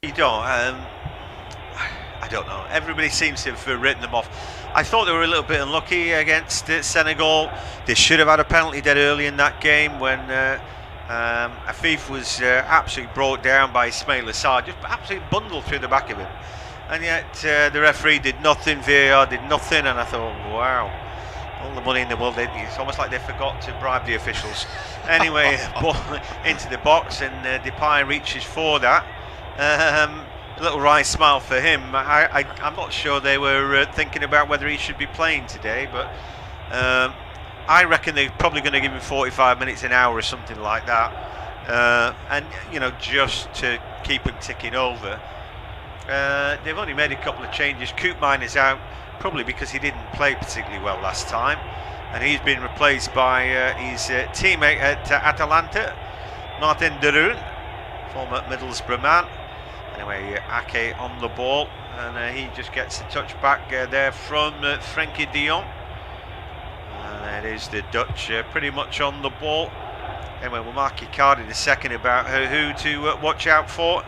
You don't. I don't know. Everybody seems to have written them off. I thought they were a little bit unlucky against Senegal. They should have had a penalty dead early in that game when Afif was absolutely brought down by Ismail Assar, just absolutely bundled through the back of him. And yet the referee did nothing, VAR did nothing, and I thought, wow, all the money in the world. It's almost like they forgot to bribe the officials. Anyway, ball into the box, and Depay reaches for that. A little wry smile for him. I'm not sure they were thinking about whether he should be playing today, but I reckon they're probably going to give him 45 minutes, an hour or something like that, and just to keep him ticking over. They've only made a couple of changes. Koopmijn is out, probably because he didn't play particularly well last time, and he's been replaced by his teammate at Atalanta, Martin de Roon, former Middlesbrough man. Anyway, Ake on the ball, and he just gets the touch back there from Frenkie de Jong. And it is the Dutch pretty much on the ball. Anyway, we'll mark your card in a second about who to watch out for.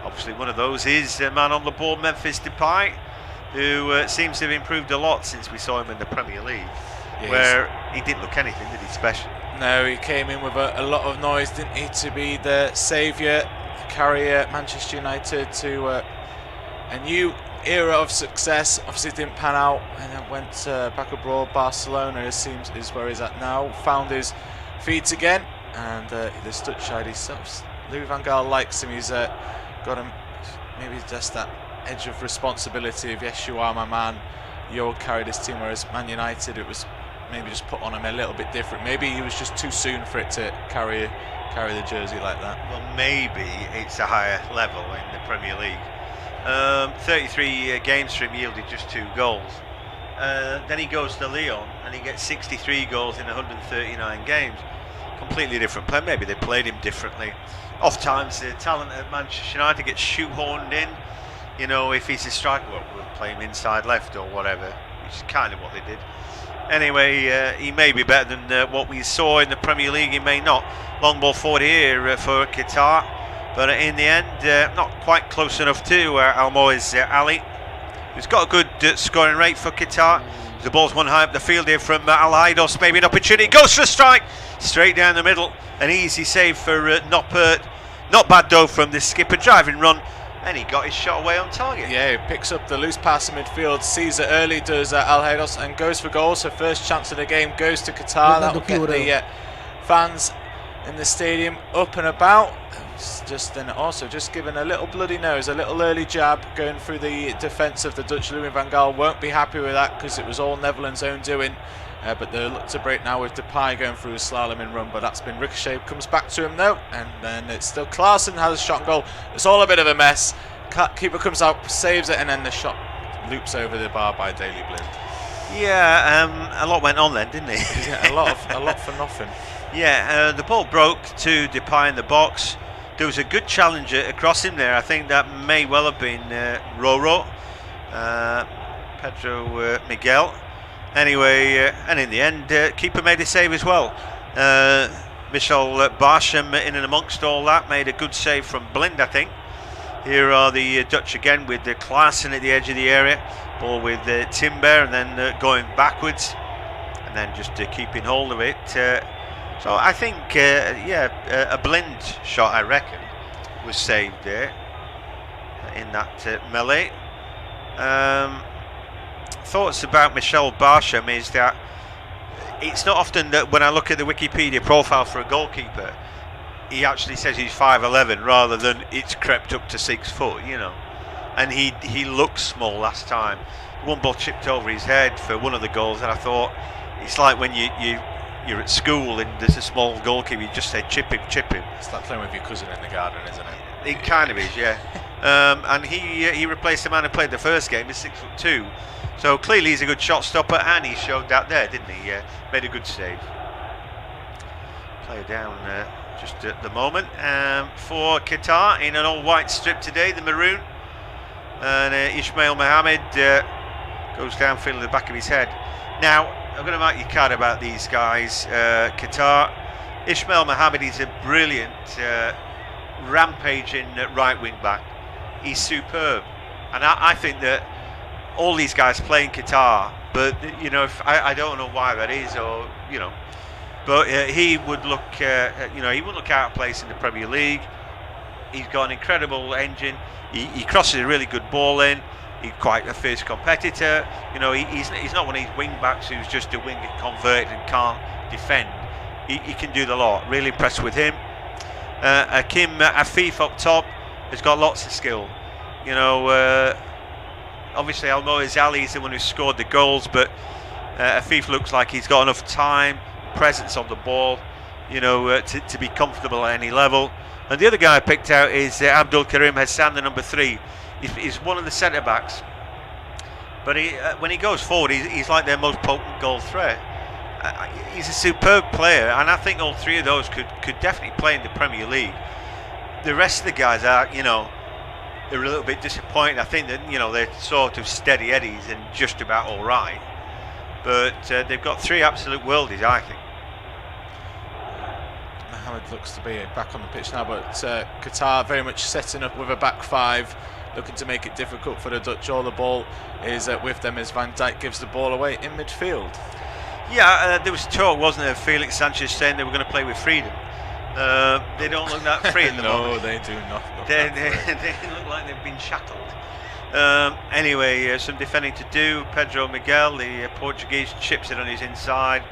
Obviously, one of those is man on the ball, Memphis Depay, who seems to have improved a lot since we saw him in the Premier League, where he didn't look anything, did he, special? No, he came in with a lot of noise, didn't he, to be the saviour, carry Manchester United to a new era of success. Obviously didn't pan out, and then went back abroad. Barcelona is where he's at now. Found his feet again, and the Dutch side, Louis van Gaal likes him. He's got him, maybe just that edge of responsibility of, yes, you are my man, you'll carry this team, whereas Man United, it was maybe just put on him a little bit different. Maybe he was just too soon for it to carry the jersey like that. Well, maybe it's a higher level in the Premier League. 33 games for him, yielded just 2 goals. Then he goes to Lyon and he gets 63 goals in 139 games. Completely different player. Maybe they played him differently. Oft times the talent at Manchester United gets shoehorned in. If he's a striker, we'll play him inside left or whatever, which is kind of what they did. Anyway, he may be better than what we saw in the Premier League. He may not. Long ball forward here for Qatar, but in the end, not quite close enough to Almoez Ali, who's got a good scoring rate for Qatar. The ball's one high up the field here from Al-Aidos. Maybe an opportunity. Goes for a strike, straight down the middle. An easy save for Noppert. Not bad though from the skipper, driving run. And he got his shot away on target. Yeah, he picks up the loose pass in midfield, sees it early, does Al-Aidos, and goes for goal. So first chance of the game goes to Qatar. That will get the fans in the stadium up and about. Just given a little bloody nose, a little early jab going through the defence of the Dutch. Louis van Gaal won't be happy with that because it was all Netherlands' own doing. But they'll look to break now with Depay going through a slalom in run, but that's been ricocheted. Comes back to him though, and then it's still Klaassen has a shot and goal. It's all a bit of a mess. Keeper comes out, saves it, and then the shot loops over the bar by Daley Blind. Yeah, a lot went on then, didn't it? Yeah, a lot for nothing. Yeah, the ball broke to Depay in the box. There was a good challenger across him there. I think that may well have been Roro, Pedro Miguel. Anyway, and in the end, keeper made a save as well. Michel Barsham in and amongst all that made a good save from Blind, I think. Here are the Dutch again with the Klaassen at the edge of the area. Ball with Timber, and then going backwards, and then just keeping hold of it. So I think, a Blind shot, I reckon, was saved there in that melee. Thoughts about Michel Barsham is that it's not often that when I look at the Wikipedia profile for a goalkeeper, he actually says he's 5'11" rather than it's crept up to 6 foot, And he looked small last time. One ball chipped over his head for one of the goals, and I thought it's like when you're at school and there's a small goalkeeper, you just say chip him. It's like playing with your cousin in the garden, isn't it? It kind of is, yeah. And he replaced the man who played the first game, he's 6'2". So clearly he's a good shot stopper, and he showed that there, didn't he? Made a good save. Play down just at the moment for Qatar in an all-white strip today, the maroon. And Ismail Mohammed goes downfield in the back of his head. Now, I'm going to mark your card about these guys. Qatar, Ismail Mohammed is a brilliant rampaging right wing back. he's superb, and I think that all these guys play in Qatar, but if, I don't know why that is, or but he would look, he would look out of place in the Premier League. He's got an incredible engine. He crosses a really good ball in. He's quite a fierce competitor. He's not one of these wing backs who's just a winger converted and can't defend. He can do the lot. Really impressed with him. Akim Afif up top has got lots of skill. Obviously Almoez Ali is the one who scored the goals, but Afif looks like he's got enough time, presence on the ball, to be comfortable at any level. And the other guy I picked out is Abdul Karim Hassan, the number 3. He's one of the centre backs, but when he goes forward, he's like their most potent goal threat. He's a superb player, and I think all 3 of those could definitely play in the Premier League. The rest of the guys are, they're a little bit disappointed. I think that they're sort of steady eddies and just about all right, but they've got 3 absolute worldies, I think. Mohamed looks to be back on the pitch now, but Qatar very much setting up with a back 5, looking to make it difficult for the Dutch. All the ball is with them as Van Dijk gives the ball away in midfield. Yeah, there was talk, wasn't there, Felix Sanchez saying they were going to play with freedom. They don't look that free at the moment. No, they do not. They look like they've been shackled. Anyway, some defending to do. Pedro Miguel, the Portuguese, chips it on his inside.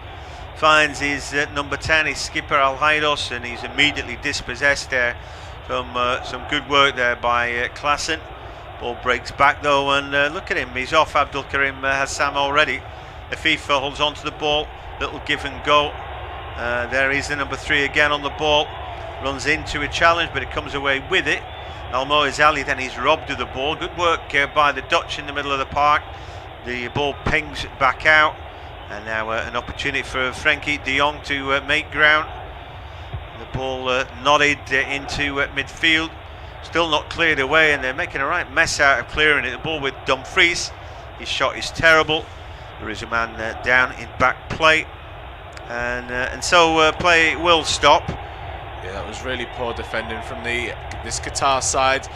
Finds his number 10, his skipper Alheiros, and he's immediately dispossessed there. Some good work there by Klaassen. Ball breaks back though, and look at him, he's off Abdul Karim Hassan already. Afifa holds on to the ball, little give and go. There is the number 3 again on the ball, runs into a challenge, but it comes away with it. Almoez Ali then is robbed of the ball. Good work by the Dutch in the middle of the park. The ball pings back out, and now an opportunity for Frenkie de Jong to make ground. The ball nodded into midfield, still not cleared away, and they're making a right mess out of clearing it. The ball with Dumfries, his shot is terrible. There is a man down in back play, and so play will stop. Yeah, that was really poor defending from this Qatar side.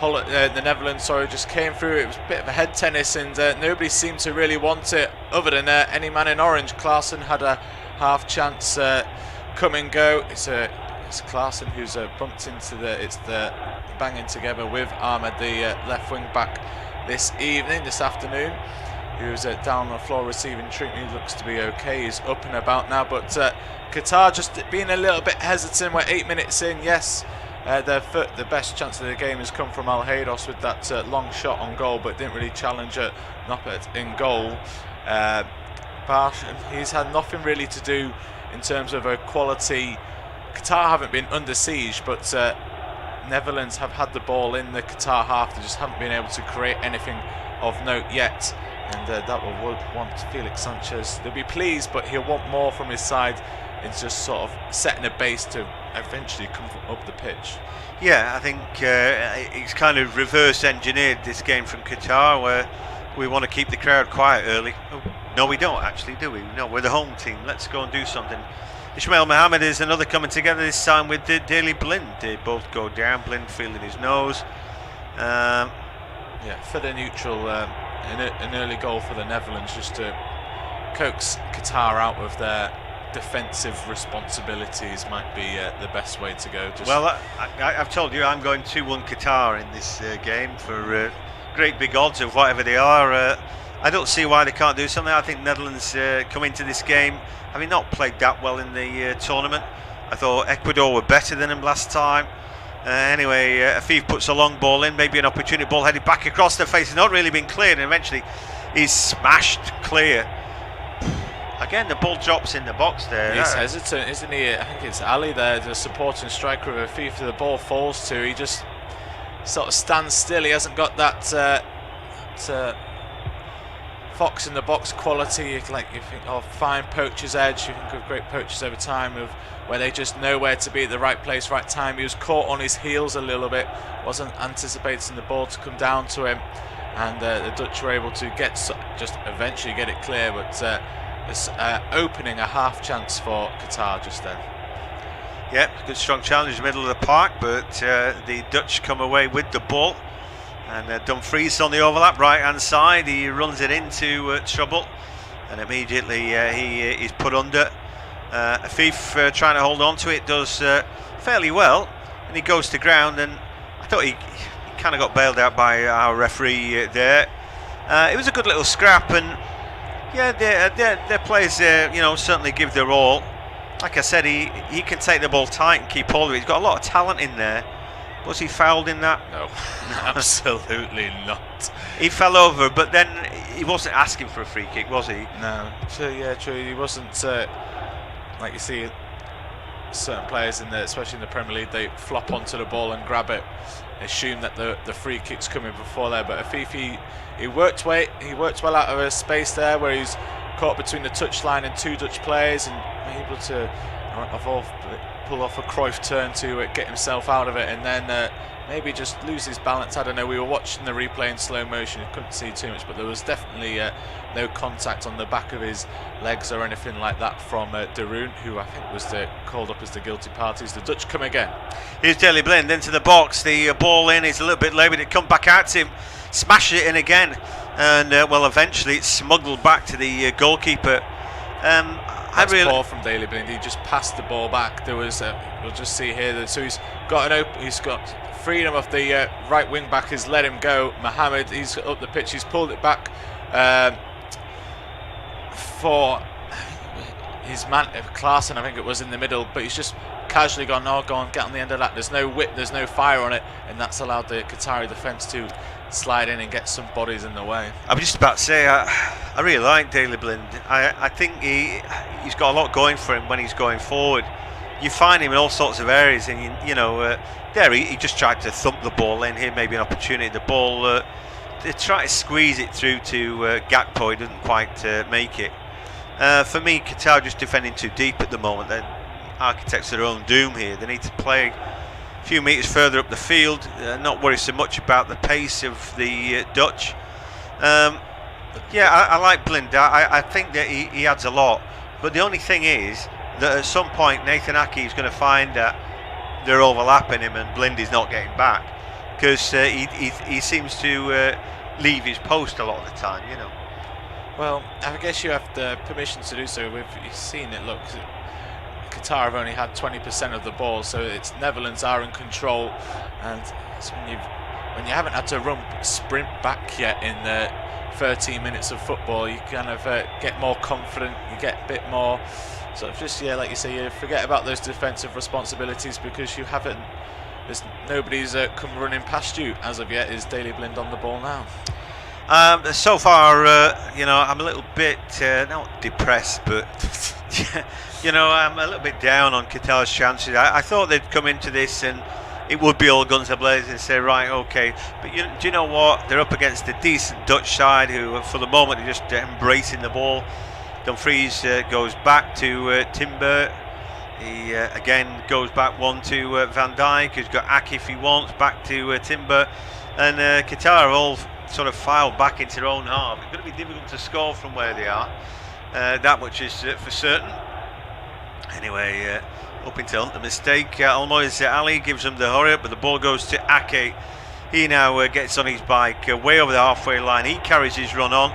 The Netherlands, just came through. It was a bit of a head tennis, and nobody seemed to really want it other than any man in orange. Klaassen had a half chance come and go. It's Klaassen who's bumped into the banging together with Ahmed, the left wing back this afternoon, who's down on the floor receiving treatment. He looks to be okay. He's up and about now, but Qatar just being a little bit hesitant. We're 8 minutes in. Yes, the best chance of the game has come from Alheiros with that long shot on goal, but didn't really challenge Noppert in goal. He's had nothing really to do in terms of a quality. Qatar haven't been under siege, but Netherlands have had the ball in the Qatar half. They just haven't been able to create anything of note yet, and that will want Felix Sanchez. They'll be pleased, but he'll want more from his side. It's just sort of setting a base to eventually come up the pitch. Yeah, I think it's kind of reverse engineered this game from Qatar, where we want to keep the crowd quiet early. Oh, no, we don't actually, do we? No, we're the home team. Let's go and do something. Ismail Mohammed is another coming together, this time with Daley Blind. They both go down, Blind feeling his nose. Yeah, for the neutral, an early goal for the Netherlands, just to coax Qatar out of their defensive responsibilities might be the best way to go. Well, I've told you I'm going 2-1 Qatar in this game for great big odds of whatever they are. I don't see why they can't do something. I think Netherlands come into this game having not played that well in the tournament. I thought Ecuador were better than them last time. Anyway, Afif puts a long ball in, maybe an opportunity, ball headed back across their face. It's not really been cleared, and eventually he's smashed clear. Again, the ball drops in the box there. He's hesitant, isn't he? I think it's Ali there, the supporting striker of Afif, the ball falls to. He just sort of stands still. He hasn't got that fox in the box quality. Like you think of fine poacher's edge, you think of great poachers over time, of where they just know where to be at the right place, right time. He was caught on his heels a little bit, wasn't anticipating the ball to come down to him, and the Dutch were able to just eventually get it clear, but it's opening a half chance for Qatar just then. Yeah, good strong challenge in the middle of the park, but the Dutch come away with the ball. And Dumfries on the overlap, right hand side. He runs it into trouble, and immediately he's put under. Afif trying to hold on to it, does fairly well, and he goes to ground. And I thought he kind of got bailed out by our referee there. It was a good little scrap, and yeah, their players certainly give their all. Like I said, he can take the ball tight and keep hold of it. He's got a lot of talent in there. Was he fouled in that? No, absolutely not. He fell over, but then he wasn't asking for a free kick, was he? No. True. He wasn't. Like you see, certain players especially in the Premier League, they flop onto the ball and grab it, assume that the free kick's coming before there. But Afif, he worked well out of a space there where he's caught between the touchline and two Dutch players and able to pull off a Cruyff turn to get himself out of it, and then maybe just lose his balance. I don't know, we were watching the replay in slow motion, couldn't see too much, but there was definitely no contact on the back of his legs or anything like that from De Roon, who I think was called up as the guilty party. The Dutch come again. Here's Daley Blind into the box, the ball in, he's a little bit late, but it come back out to him, smash it in again, and eventually it's smuggled back to the goalkeeper. That's poor from Daley Blind. He just passed the ball back. There was, we'll just see here. So he's got freedom of the right wing back. Has let him go. Mohamed, he's up the pitch. He's pulled it back for his man, Klaassen, I think it was in the middle. But he's just casually gone. Oh, go on, get on the end of that. There's no whip. There's no fire on it, and that's allowed the Qatari defence to slide in and get some bodies in the way. I was just about to say, I really like Daley Blind. I think he's got a lot going for him when he's going forward. You find him in all sorts of areas, and there he just tried to thump the ball in. Here maybe an opportunity. The ball, they try to squeeze it through to Gakpo. He didn't quite make it. For me, Qatar just defending too deep at the moment. They're architects of their own doom here. They need to play a few metres further up the field, not worry so much about the pace of the Dutch. I like Blind. I think that he adds a lot, but the only thing is that at some point Nathan Aki is going to find that they're overlapping him and Blind is not getting back, because he seems to leave his post a lot of the time, Well, I guess you have the permission to do so. We've seen it. Look, Qatar have only had 20% of the ball, so it's Netherlands are in control, and it's when you haven't had to sprint back yet in the 13 minutes of football, you kind of get more confident, you get a bit more sort of just, like you say, you forget about those defensive responsibilities because nobody's come running past you as of yet. Is Daley Blind on the ball now? So far, I'm a little bit not depressed, but I'm a little bit down on Qatar's chances. I thought they'd come into this and it would be all guns a-blazing and say, right, okay. But do you know what? They're up against a decent Dutch side who, for the moment, are just embracing the ball. Dumfries goes back to Timber. He again goes back one to Van Dijk, who's got Aki if he wants, back to Timber. And Qatar all sort of filed back into their own half. It's going to be difficult to score from where they are. That much is for certain. Anyway, hoping to hunt the mistake. Almoez Ali gives them the hurry up, but the ball goes to Ake. He now gets on his bike way over the halfway line. He carries his run on.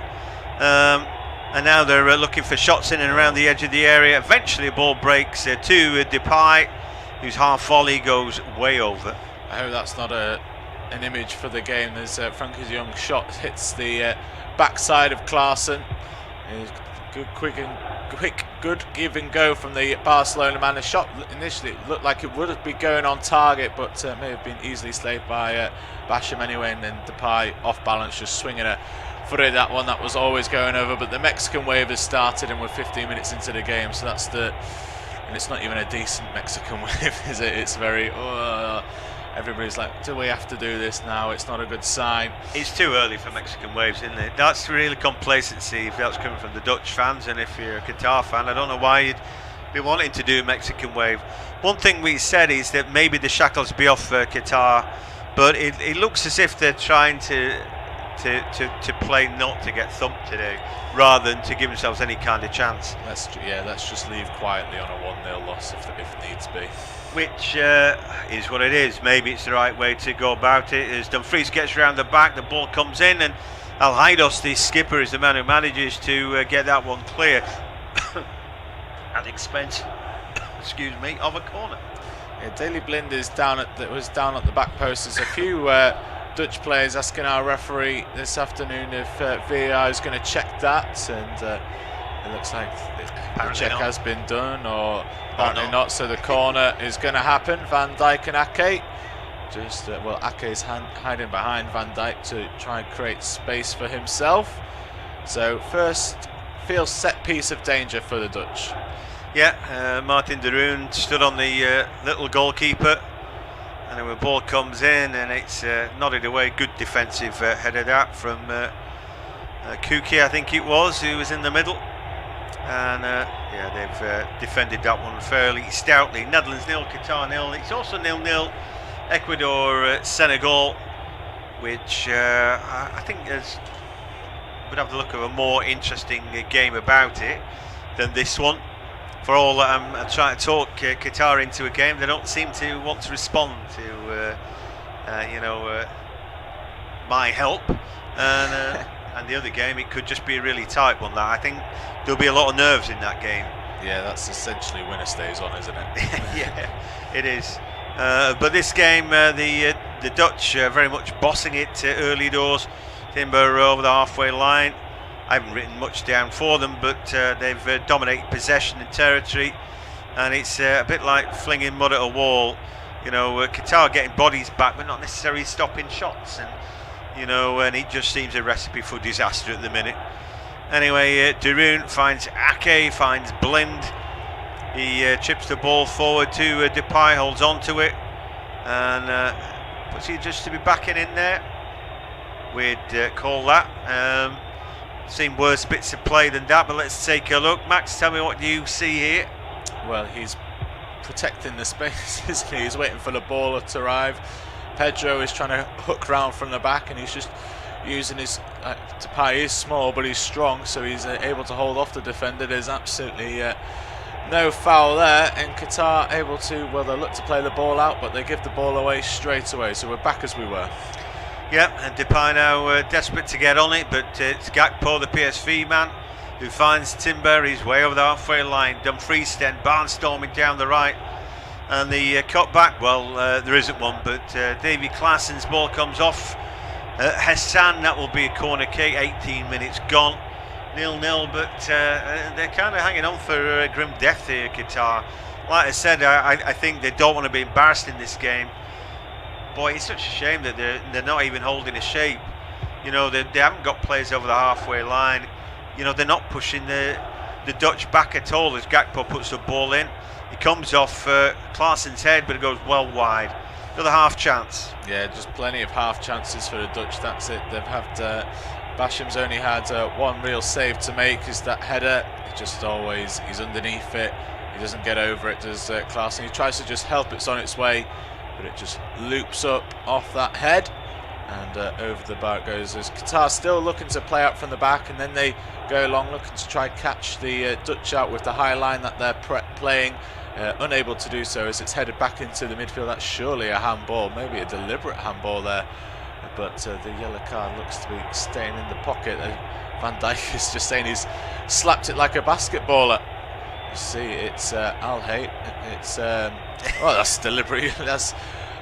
And now they're looking for shots in and around the edge of the area. Eventually a ball breaks to Depay, whose half volley goes way over. I hope that's not an image for the game. There's Frankie de Jong's shot hits the backside of Klaassen. Quick, good give and go from the Barcelona man. The shot initially looked like it would be going on target, but may have been easily slaved by Basham anyway. And then Depay off balance, just swinging a foot at that one. That was always going over. But the Mexican wave has started, and we're 15 minutes into the game. So that's and it's not even a decent Mexican wave, is it? It's very. Everybody's like, do we have to do this now? It's not a good sign. It's too early for Mexican waves, isn't it? That's really complacency if that's coming from the Dutch fans, and if you're a Qatar fan, I don't know why you'd be wanting to do a Mexican wave. One thing we said is that maybe the shackles be off Qatar, but it looks as if they're trying to to play not to get thumped today, rather than to give themselves any kind of chance. Let's just leave quietly on a 1-0 loss if needs be. Which is what it is. Maybe it's the right way to go about it. As Dumfries gets round the back, the ball comes in, and Alhaidos, the skipper, is the man who manages to get that one clear at the expense, excuse me, of a corner. Yeah, Daley Blind was down at the back post. There's a few Dutch players asking our referee this afternoon if VAR is going to check that, and it looks like the check has been done, or apparently not. So the corner is going to happen. Van Dijk and Ake. Ake is hiding behind Van Dijk to try and create space for himself. So first feels set piece of danger for the Dutch. Yeah, Martin de Roon stood on the little goalkeeper, and then the ball comes in and it's nodded away. Good defensive header that from Kuki, I think it was, who was in the middle. And they've defended that one fairly stoutly. Netherlands 0, Qatar 0. It's also 0-0 Ecuador Senegal, which I think would have the look of a more interesting game about it than this one. For all that I'm trying to talk Qatar into a game, they don't seem to want to respond to my help. And the other game, it could just be a really tight one. That I think there'll be a lot of nerves in that game. Yeah, that's essentially winner stays on, isn't it? Yeah, it is. But this game, the Dutch very much bossing it early doors. Timber over the halfway line. I haven't written much down for them, but they've dominated possession and territory, and it's a bit like flinging mud at a wall. Qatar getting bodies back, but not necessarily stopping shots, and and it just seems a recipe for disaster at the minute. Anyway, de Roon finds Ake, finds Blind. He chips the ball forward to Depay, holds on to it, and puts it just to be backing in there. We'd call that. Seen worse bits of play than that, but let's take a look. Max, tell me, what do you see here? Well, he's protecting the space, isn't he? He's waiting for the ball to arrive. Pedro is trying to hook round from the back, and he's just using his Depay is small, but he's strong, so he's able to hold off the defender. There's absolutely no foul there, and Qatar able to, they look to play the ball out, but they give the ball away straight away, so we're back as we were. Yeah, and Depay now desperate to get on it, but it's Gakpo, the PSV man, who finds Timber. He's way over the halfway line. Dumfries then barnstorming down the right, and the cut back, there isn't one, but Davy Klaasen's ball comes off Hassan. That will be a corner kick. 18 minutes gone, 0-0, but they're kind of hanging on for grim death here, Qatar. Like I said, I think they don't want to be embarrassed in this game. Boy, it's such a shame that they're not even holding a shape. They haven't got players over the halfway line. They're not pushing the Dutch back at all as Gakpo puts the ball in. It comes off Klaasen's head, but it goes well wide. Another half chance. Yeah, just plenty of half chances for the Dutch. That's it. They've had Basham's only had one real save to make, is that header. He's underneath it. He doesn't get over it, does Klaasen. He tries to just help it's on its way, but it just loops up off that head, and over the bar it goes. As Qatar still looking to play out from the back, and then they go along looking to try catch the Dutch out with the high line that they're playing, unable to do so as it's headed back into the midfield. That's surely a handball, maybe a deliberate handball there, but the yellow card looks to be staying in the pocket. Van Dijk is just saying he's slapped it like a basketballer. You see, it's Al-Hayt. It's that's deliberate. That's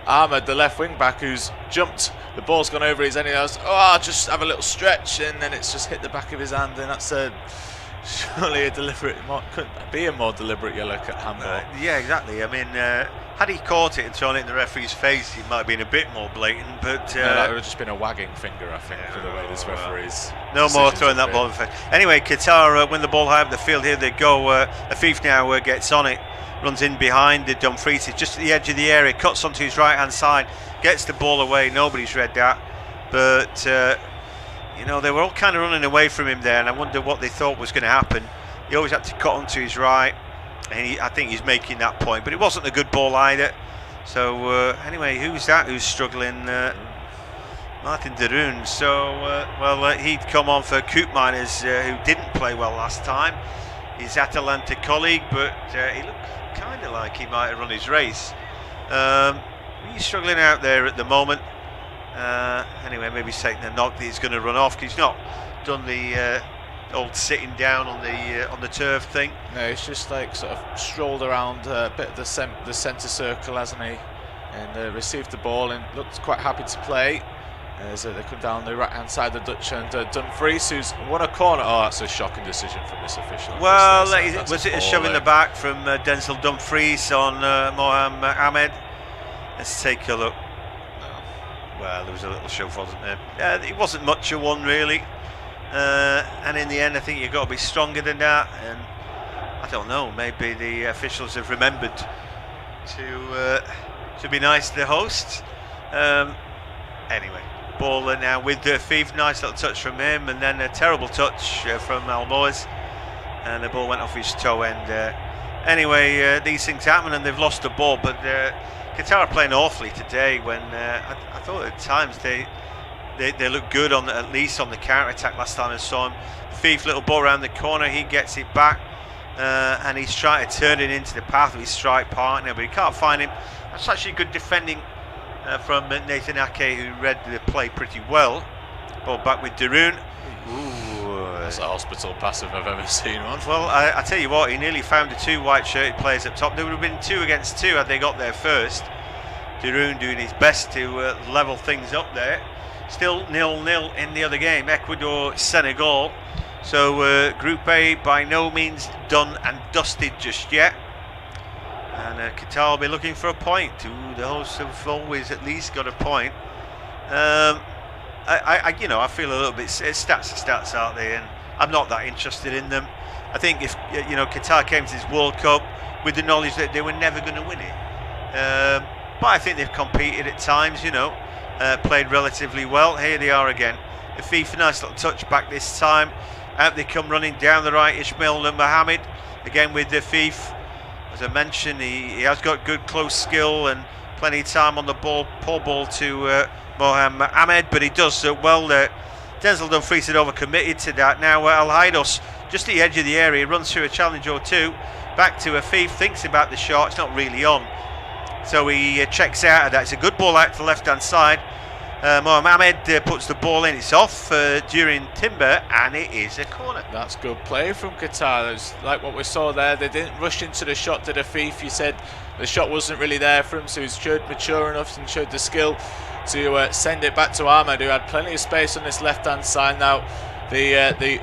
Ahmed, the left wing back, who's jumped. The ball's gone over his head. He goes, I'll just have a little stretch, and then it's just hit the back of his hand, and that's surely a deliberate. Couldn't be a more deliberate yellow handball. Yeah, exactly. I mean, had he caught it and thrown it in the referee's face, it might have been a bit more blatant. But that would have just been a wagging finger, I think, for the way this referee's. No more throwing that ball in the face. Anyway, Qatar win the ball high up the field. Here they go. Afif now gets on it. Runs in behind the Dumfries, just at the edge of the area, cuts onto his right hand side, gets the ball away. Nobody's read that, but they were all kind of running away from him there, and I wonder what they thought was going to happen. He always had to cut onto his right, and I think he's making that point, but it wasn't a good ball either. So anyway, who's that who's struggling? Martin de Roon. So, he'd come on for Koopmeiners, who didn't play well last time. His Atalanta colleague, but he looked kind of like he might have run his race. He's struggling out there at the moment. Anyway, maybe he's taking a knock that he's going to run off, because he's not done the old sitting down on the turf thing. No, he's just like sort of strolled around a bit of the centre circle, hasn't he? And received the ball and looked quite happy to play. As they come down the right hand side of the Dutch, and Dumfries, who's won a corner. Oh, that's a shocking decision from this official. Well, was it a shove in the back from Denzel Dumfries on Mohamed Ahmed? Let's take a look. No. Well, there was a little shove, wasn't there? It wasn't much of one, really. And in the end, I think you've got to be stronger than that. And I don't know, maybe the officials have remembered to be nice to the hosts. Anyway, ball now with the Fief. Nice little touch from him, and then a terrible touch from Almoez, and the ball went off his toe end. Anyway, these things happen, and they've lost the ball. But Qatar are playing awfully today. When I thought at times they looked good at least on the counter attack last time I saw him. Fief, little ball around the corner, he gets it back, and he's trying to turn it into the path of his strike partner, but he can't find him. That's actually good defending from Nathan Ake, who read the play pretty well. Ball back with de Roon. That's a hospital pass if I've ever seen one. Well, I tell you what, he nearly found the two white-shirted players up top. There would have been 2 against 2 had they got there first. De Roon doing his best to level things up there. Still 0-0 in the other game, Ecuador-Senegal. So Group A by no means done and dusted just yet. And Qatar will be looking for a point. The hosts have always at least got a point. I feel a little bit stats, aren't they? And I'm not that interested in them. I think if Qatar came to this World Cup with the knowledge that they were never going to win it, but I think they've competed at times. Played relatively well. Here they are again. A FIFA, nice little touch back this time. Out they come running down the right. Ismail Mohammed again with the FIFA. As I mentioned, he has got good close skill and plenty of time on the ball. Poor ball to Mohamed Ahmed, but he does well there. Denzel Dumfries had overcommitted to that. Now Al Haidos, just at the edge of the area, runs through a challenge or two. Back to Afif, thinks about the shot. It's not really on. So he checks out of that. It's a good ball out to the left-hand side. Mohamed Ahmed puts the ball in. It's off during Timber, and it is a corner. That's good play from Qatar. It's like what we saw there. They didn't rush into the shot, did Afif. You said the shot wasn't really there for him, so he showed mature enough and showed the skill to send it back to Ahmed, who had plenty of space on this left-hand side. Now the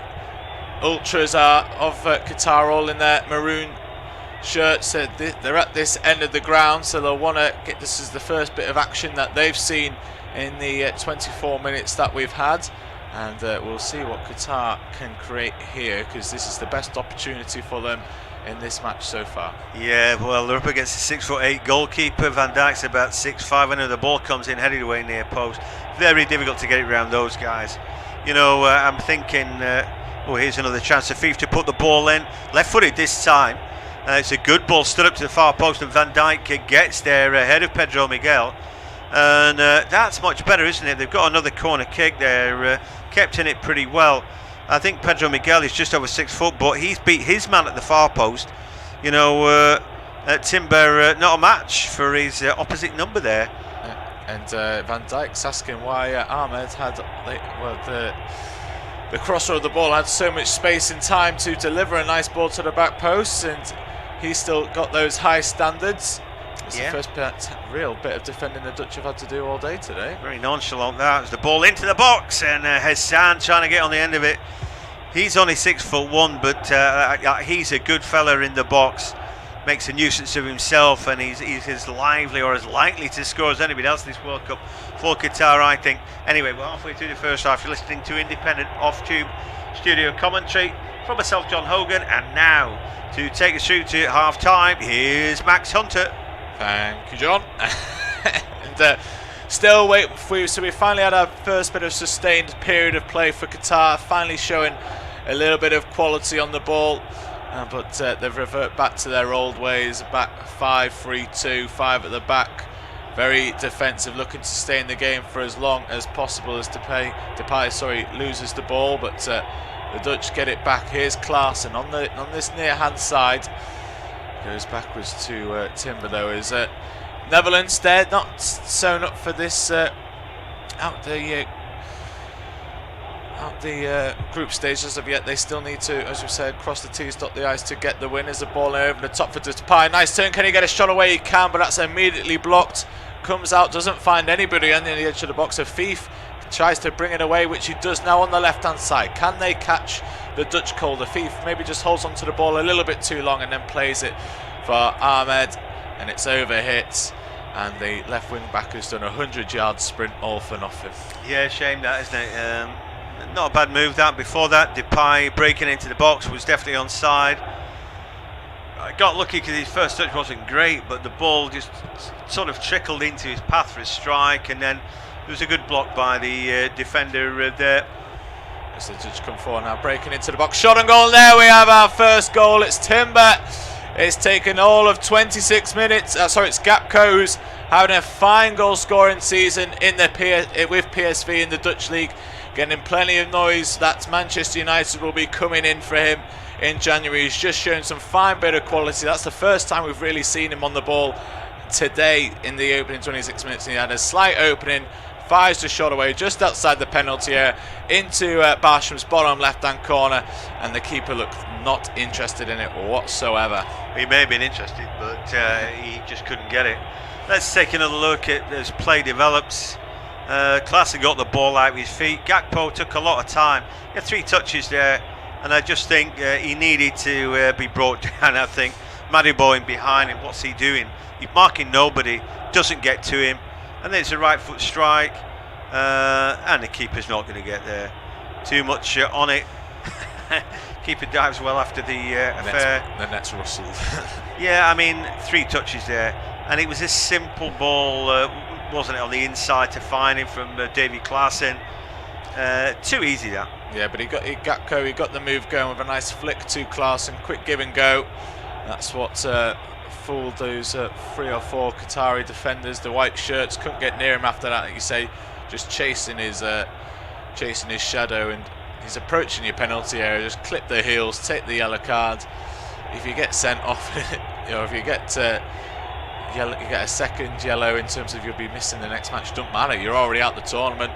ultras of Qatar all in their maroon shirts. They're at this end of the ground, so they'll want to get this as the first bit of action that they've seen in the 24 minutes that we've had, and we'll see what Qatar can create here, because this is the best opportunity for them in this match so far. Yeah, well, they're up against a 6'8" goalkeeper. Van Dijk's about 6'5", and the ball comes in headed away near post. Very difficult to get it around those guys. I'm thinking, here's another chance for Fief to put the ball in. Left-footed this time. It's a good ball, stood up to the far post, and Van Dijk gets there ahead of Pedro Miguel. And that's much better, isn't it? They've got another corner kick there, kept in it pretty well. I think Pedro Miguel is just over 6 foot, but he's beat his man at the far post. Timber, not a match for his opposite number there. And Van Dijk's asking why Ahmed had the crosser of the ball had so much space and time to deliver a nice ball to the back post, and he's still got those high standards. It's the first real bit of defending the Dutch have had to do all day today. Very nonchalant that. It's the ball into the box, and Hassan trying to get on the end of it. He's only 6'1", but he's a good fella in the box. Makes a nuisance of himself, and he's as lively or as likely to score as anybody else in this World Cup for Qatar, I think. Anyway, we're halfway through the first half. You're listening to independent off-tube studio commentary from myself, John Hogan, and now to take us through to half-time, here's Max Hunter. Thank you, John. And still waiting for you. So we finally had our first bit of sustained period of play for Qatar, finally showing a little bit of quality on the ball. But they've reverted back to their old ways, back 5-3-2, 5 at the back, very defensive, looking to stay in the game for as long as possible as Depay loses the ball, but the Dutch get it back. Here's Klaassen on this near hand side, goes backwards to Timber though. Is Netherlands, they're not sewn up for this out the group stage as of yet. They still need to, as we said, cross the T's, dot the I's to get the win. As the ball over the top for Depay. Nice turn. Can he get a shot away? He can, but that's immediately blocked. Comes out, doesn't find anybody on the edge of the box. Afif tries to bring it away, which he does now on the left-hand side. Can they catch the Dutch goal? Afif maybe just holds onto the ball a little bit too long and then plays it for Ahmed, and it's over hit. And the left wing back has done a 100-yard sprint all for nothing. Yeah, shame that, isn't it? Not a bad move that. Before that, Depay breaking into the box was definitely onside. I got lucky because his first touch wasn't great, but the ball just sort of trickled into his path for a strike, and then there was a good block by the defender there. As the Dutch come forward now, breaking into the box, shot and goal. There we have our first goal. It's Timber. It's taken all of 26 minutes. It's Gakpo, who's having a fine goal scoring season in with PSV in the Dutch league, getting plenty of noise. That's Manchester United will be coming in for him in January. He's just shown some fine bit of quality. That's the first time we've really seen him on the ball today in the opening 26 minutes. And he had a slight opening, fires the shot away just outside the penalty area into Barsham's bottom left-hand corner, and the keeper looked not interested in it whatsoever. He may have been interested, but he just couldn't get it. Let's take another look at as play develops. Klaassen got the ball out of his feet. Gakpo took a lot of time. He had 3 touches there, and I just think he needed to be brought down. I think Madibo in behind him. What's he doing? He's marking nobody, doesn't get to him, and then it's a right foot strike, and the keeper's not going to get there. Too much on it. Keeper dives well after the affair. The net's rustled. Yeah, I mean 3 touches there, and it was a simple ball, wasn't it, on the inside to find him from Davy Klaassen. Too easy that. Yeah, but he got the move going with a nice flick to Klaassen, quick give and go. That's what fooled those 3 or 4 Qatari defenders. The white shirts couldn't get near him after that. Like you say, just chasing his shadow, and he's approaching your penalty area. Just clip the heels, take the yellow card. If you get sent off, if you get yellow, you get a second yellow in terms of you'll be missing the next match. Don't matter, you're already out the tournament.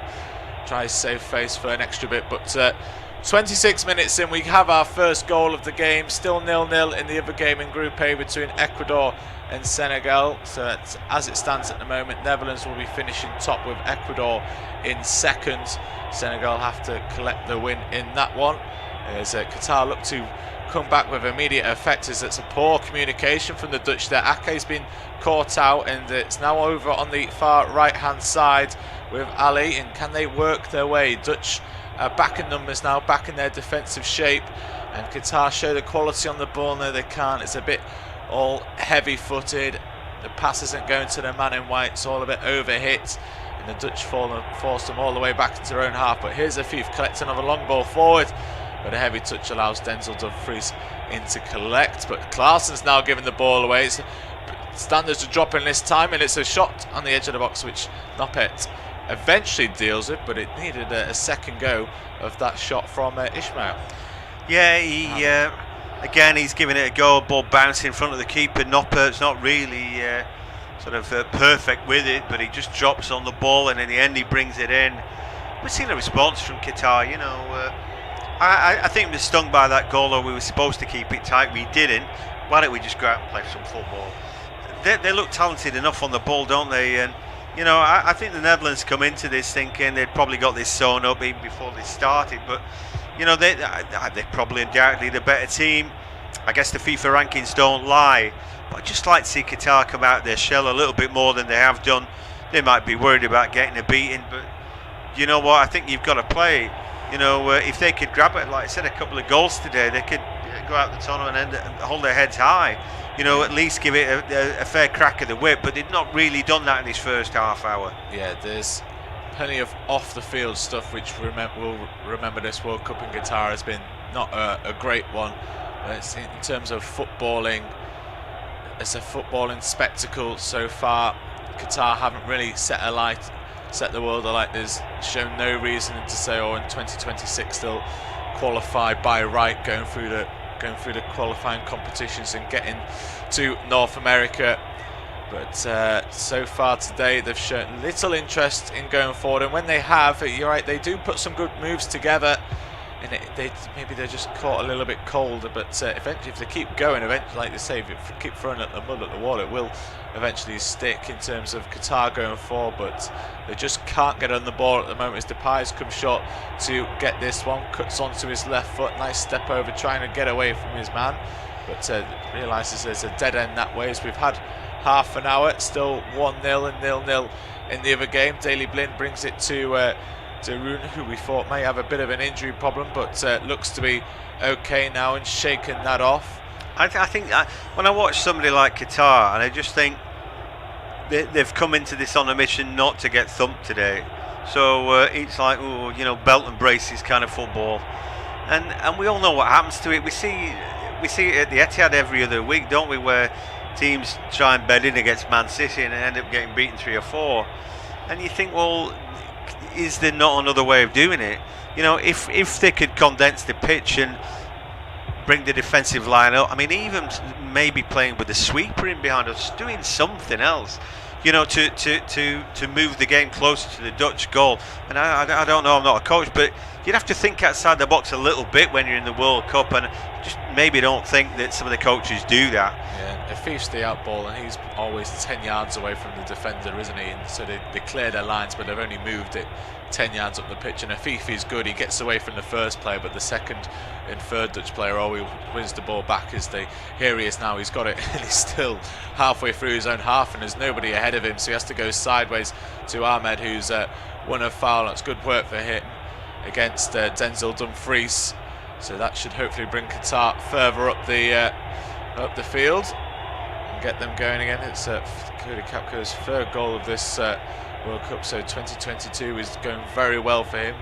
Try to save face for an extra bit, but 26 minutes in, we have our first goal of the game. Still 0-0 in the other game in Group A between Ecuador and Senegal. So as it stands at the moment, Netherlands will be finishing top with Ecuador in second. Senegal have to collect the win in that one. As Qatar look to come back with immediate effect, as it's a poor communication from the Dutch there. Ake's been caught out, and it's now over on the far right hand side with Ali, and can they work their way? Dutch are back in numbers now, back in their defensive shape, and Qatar show the quality on the ball. No, they can't. It's a bit all heavy footed. The pass isn't going to the man in white, it's all a bit over hit, and the Dutch force them all the way back into their own half. But here's Afif collecting another long ball forward, but a heavy touch allows Denzel Dumfries in to collect. But Klaassen's now giving the ball away. Standards are dropping this time, and it's a shot on the edge of the box which Noppet eventually deals with, but it needed a second go of that shot from Ismail. Yeah, again he's giving it a go. Ball bouncing in front of the keeper. Noppert's not really perfect with it, but he just drops on the ball, and in the end he brings it in. We've seen a response from Qatar. I think we're stung by that goal, though. We were supposed to keep it tight, we didn't. Why don't we just go out and play some football? They look talented enough on the ball, don't they? And I think the Netherlands come into this thinking they'd probably got this sewn up even before they started, but they're probably undoubtedly the better team. I guess the FIFA rankings don't lie, but I'd just like to see Qatar come out their shell a little bit more than they have done. They might be worried about getting a beating, but you know what? I think you've got to play. If they could grab it, like I said, a couple of goals today, they could go out the tunnel and hold their heads high. At least give it a fair crack of the whip, but they've not really done that in this first half hour. Yeah, there's plenty of off-the-field stuff which we'll remember this World Cup in Qatar has been not a great one. But it's in terms of footballing, it's a footballing spectacle so far. Qatar haven't really set the world alight. There's shown no reason to say, in 2026 they'll qualify by right, going through the qualifying competitions and getting to North America. But so far today they've shown little interest in going forward, and when they have, you're right, they do put some good moves together, and maybe they're just caught a little bit cold. But eventually, if they keep going, eventually, like they say, if they keep throwing at the mud at the wall, it will eventually stick in terms of Qatar going forward. But they just can't get on the ball at the moment as Depay's come short to get this one, cuts onto his left foot, nice step over, trying to get away from his man, but realises there's a dead end that way, as we've had half an hour, still 1-0 and 0-0 in the other game. Daley Blind brings it to Rune, who we thought may have a bit of an injury problem, but looks to be okay now and shaking that off. I think when I watch somebody like Qatar, and I just think they've come into this on a mission not to get thumped today. So it's like, belt and braces kind of football, and we all know what happens to it. We see it at the Etihad every other week, don't we, where teams try and bed in against Man City and end up getting beaten 3 or 4, and you think, well, is there not another way of doing it? If they could condense the pitch and bring the defensive line up, I mean, even maybe playing with the sweeper in behind us, doing something else, to move the game closer to the Dutch goal. And I don't know, I'm not a coach, but you'd have to think outside the box a little bit when you're in the World Cup, and just maybe don't think that some of the coaches do that. Yeah, Afif's the out ball, and he's always 10 yards away from the defender, isn't he? And so they clear their lines, but they've only moved it 10 yards up the pitch. And Afif is good, he gets away from the first player, but the second and third Dutch player always wins the ball back. Here he is now, he's got it, and he's still halfway through his own half, and there's nobody ahead of him, so he has to go sideways to Ahmed, who's won a foul. That's good work for him against Denzel Dumfries. So that should hopefully bring Qatar further up the field and get them going again. It's Cody Capco's third goal of this World Cup, so 2022 is going very well for him,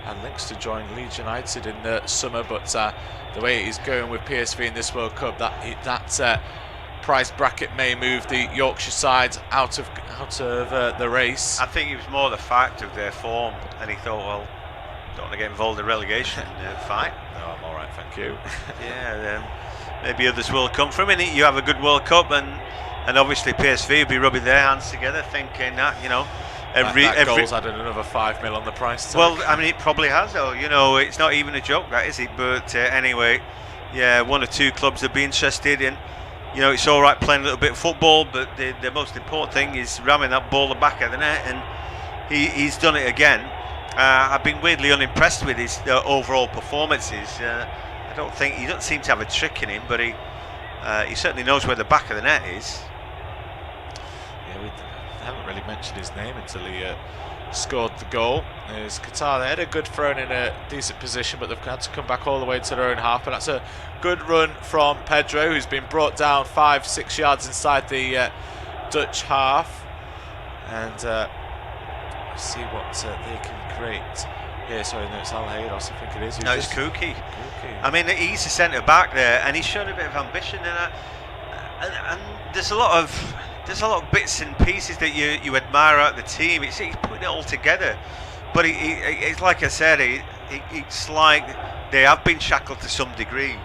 and links to join Leeds United in the summer. But the way he's going with PSV in this World Cup, that price bracket may move the Yorkshire side out of the race. I think it was more the fact of their form, and he thought, well, don't want to get involved in relegation fight. No, I'm all right, thank you. Yeah, maybe others will come from it. You have a good World Cup, and obviously PSV will be rubbing their hands together, thinking that every goal's added another 5 mil on the price tag. Well, I mean, it probably has, though. It's not even a joke, that is it? But anyway, yeah, 1 or 2 clubs would be interested in. It's all right playing a little bit of football, but the most important thing is ramming that ball the back of the net, and he's done it again. I've been weirdly unimpressed with his overall performances. I don't think he doesn't seem to have a trick in him, but he certainly knows where the back of the net is. Yeah, we haven't really mentioned his name until he scored the goal. There's Qatar. They had a good throw in a decent position, but they've had to come back all the way to their own half. But that's a good run from Pedro, who's been brought down 5-6 yards inside the Dutch half, and see what they can create. Yeah, sorry, no, it's Al Haydos, I think it is. No, it's Kuki. I mean, he's a centre back there, and he's shown a bit of ambition, and there's a lot of bits and pieces that you admire out the team. He's putting it all together, but it's like I said, it's like they have been shackled to some degree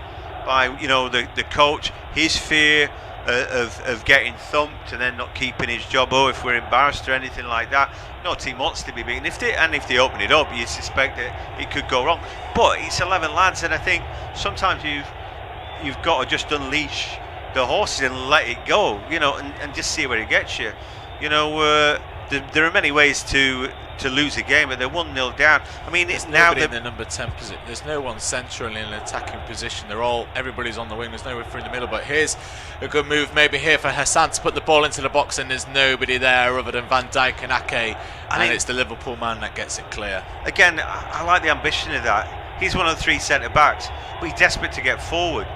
by the coach, his fear of getting thumped and then not keeping his job, or if we're embarrassed or anything like that. No team wants to be beaten. If they open it up, you suspect that it could go wrong. But it's 11 lads, and I think sometimes you've got to just unleash the horses and let it go, and just see where it gets you. There are many ways to lose a game, but they're 1-0 down. I mean, it's now in the number 10 position. There's no one centrally in an attacking position. Everybody's on the wing. There's nowhere through in the middle. But here's a good move, maybe here for Hassan to put the ball into the box, and there's nobody there other than Van Dijk and Ake, and it's the Liverpool man that gets it clear. Again, I like the ambition of that. He's one of the 3 centre backs, but he's desperate to get forward.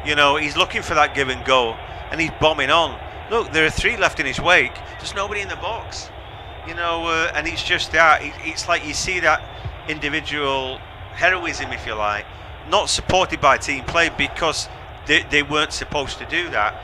He's looking for that give and go, and he's bombing on. Look, there are 3 left in his wake. There's nobody in the box. And it's just that. It's like you see that individual heroism, if you like, not supported by team play because they weren't supposed to do that.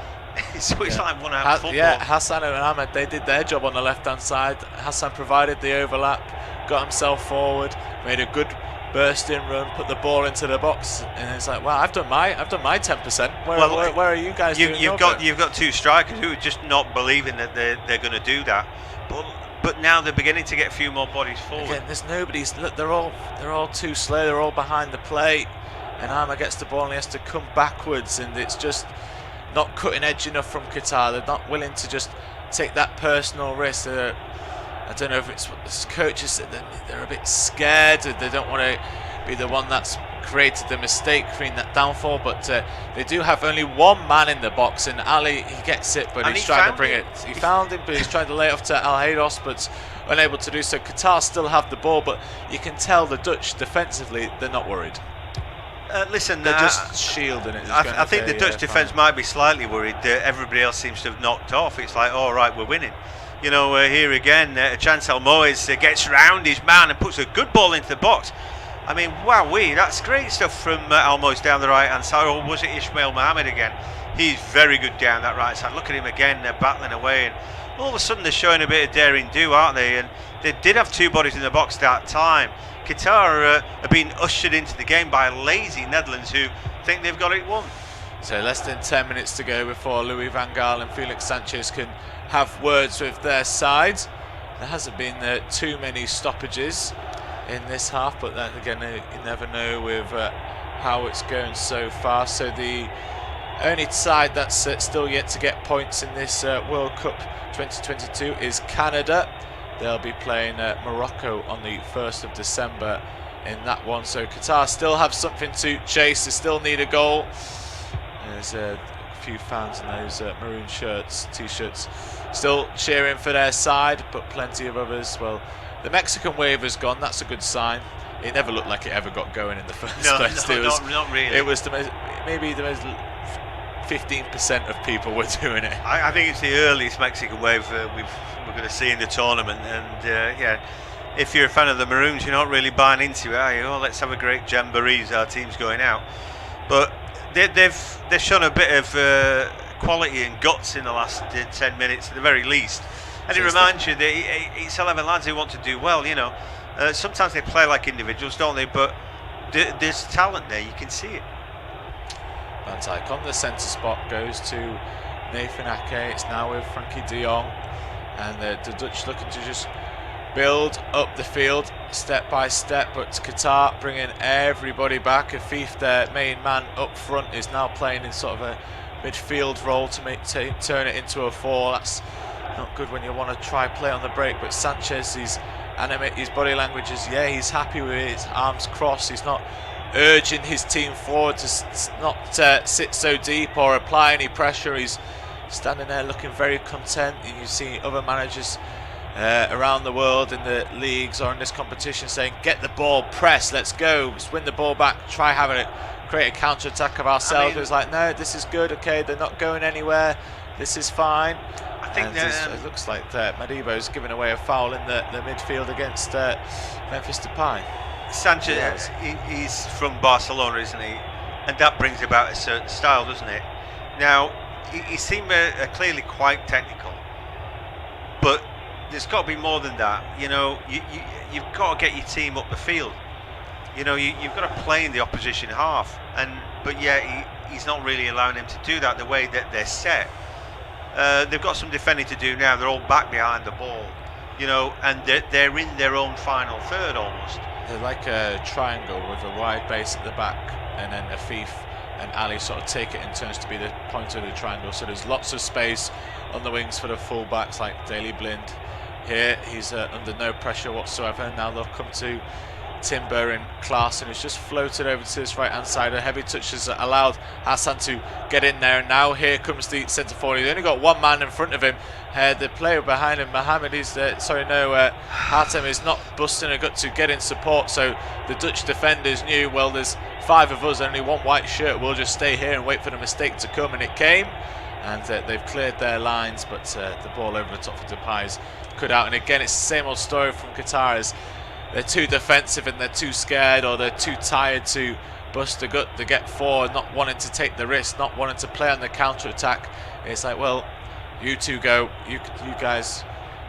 So it's like one-out football. Yeah, Hassan and Ahmed, they did their job on the left-hand side. Hassan provided the overlap, got himself forward, made a good burst-in run, put the ball into the box, and it's like, wow, I've done my 10%. Where are you guys doing? You've got two strikers who are just not believing that they're going to do that. But now they're beginning to get a few more bodies forward. Again, there's nobody's. Look, they're all too slow. They're all behind the plate, and Ahmed gets the ball and he has to come backwards, and it's just not cutting edge enough from Qatar. They're not willing to just take that personal risk. I don't know if it's coaches, they're a bit scared. They don't want to be the one that's created the mistake, creating that downfall. But they do have only one man in the box, and Ali, he gets it, but he's trying to bring it. He found him, but he's trying to lay it off to Al Haydos, but unable to do so. Qatar still have the ball, but you can tell the Dutch defensively, they're not worried. Listen, they're just shielding it. I think the Dutch defence might be slightly worried. Everybody else seems to have knocked off. It's like, all right, we're winning. You know, here again, Chancel Moyes gets round his man and puts a good ball into the box. I mean, wowee, that's great stuff from Almost down the right-hand side. Or was it Ismail Mohammed again? He's very good down that right side. Look at him again, they're battling away. And all of a sudden, they're showing a bit of daring do, aren't they? And they did have two bodies in the box that time. Qatar are being ushered into the game by lazy Netherlands who think they've got it won. So less than 10 minutes to go before Louis van Gaal and Felix Sanchez can have words with their side. There hasn't been too many stoppages in this half, but then again, you never know with how it's going so far. So the only side that's still yet to get points in this World Cup 2022 is Canada. They'll be playing Morocco on the 1st of December in that one. So Qatar still have something to chase. They still need a goal. There's a few fans in those maroon t-shirts still cheering for their side, but plenty of others. Well, the Mexican wave has gone. That's a good sign. It never looked like it ever got going in the first place. Not really. It was maybe the most 15% of people were doing it. I think it's the earliest Mexican wave we're going to see in the tournament, and yeah, if you're a fan of the Maroons, you're not really buying into it, are you? Oh, let's have a great jamboree, our team's going out. But they've shown a bit of quality and guts in the last 10 minutes at the very least, and it reminds you that it's 11 lads who want to do well. You know, sometimes they play like individuals, don't they? But there's talent there, you can see it. Van Dijk on the centre spot goes to Nathan Ake. It's now with Frankie de Jong, and the Dutch looking to just build up the field step by step, but Qatar bringing everybody back. Afif, their main man up front, is now playing in sort of a midfield role to turn it into a 4. That's not good when you want to try play on the break, but Sanchez, his body language is, yeah, he's happy with his arms crossed. He's not urging his team forward to not sit so deep or apply any pressure. He's standing there looking very content. And you see other managers around the world in the leagues or in this competition saying, get the ball, press, let's go, let's win the ball back, try having it, create a counter-attack of ourselves. It was like, no, this is good, okay, they're not going anywhere, this is fine. I think it looks like Madibo's given away a foul in the midfield against Memphis Depay. Sanchez, he's from Barcelona, isn't he? And that brings about a certain style, doesn't it? Now, he seemed clearly quite technical, but there's got to be more than that. You know, you've got to get your team up the field. You know, you've got to play in the opposition half, but yeah, he's not really allowing them to do that the way that they're set. They've got some defending to do now. They're all back behind the ball, you know, and they're in their own final third almost. They're like a triangle with a wide base at the back, and then Afif and Ali sort of take it in turns to be the point of the triangle. So there's lots of space on the wings for the full-backs like Daley Blind. Here he's under no pressure whatsoever. Now they'll come to Timber and Klaassen, who's just floated over to this right hand side. A heavy touch has allowed Hassan to get in there, and now here comes the centre forward. He's only got one man in front of him. The player behind him, Mohamed, Hatem is not busting a gut to get in support. So the Dutch defenders knew, well, there's 5 of us, only one white shirt, we'll just stay here and wait for the mistake to come, and it came. And they've cleared their lines, but the ball over the top of Depay's cut out. And again, it's the same old story from Qatar, as they're too defensive and they're too scared, or they're too tired to bust a gut to get forward, not wanting to take the risk, not wanting to play on the counter-attack. It's like, well, you two go, you guys,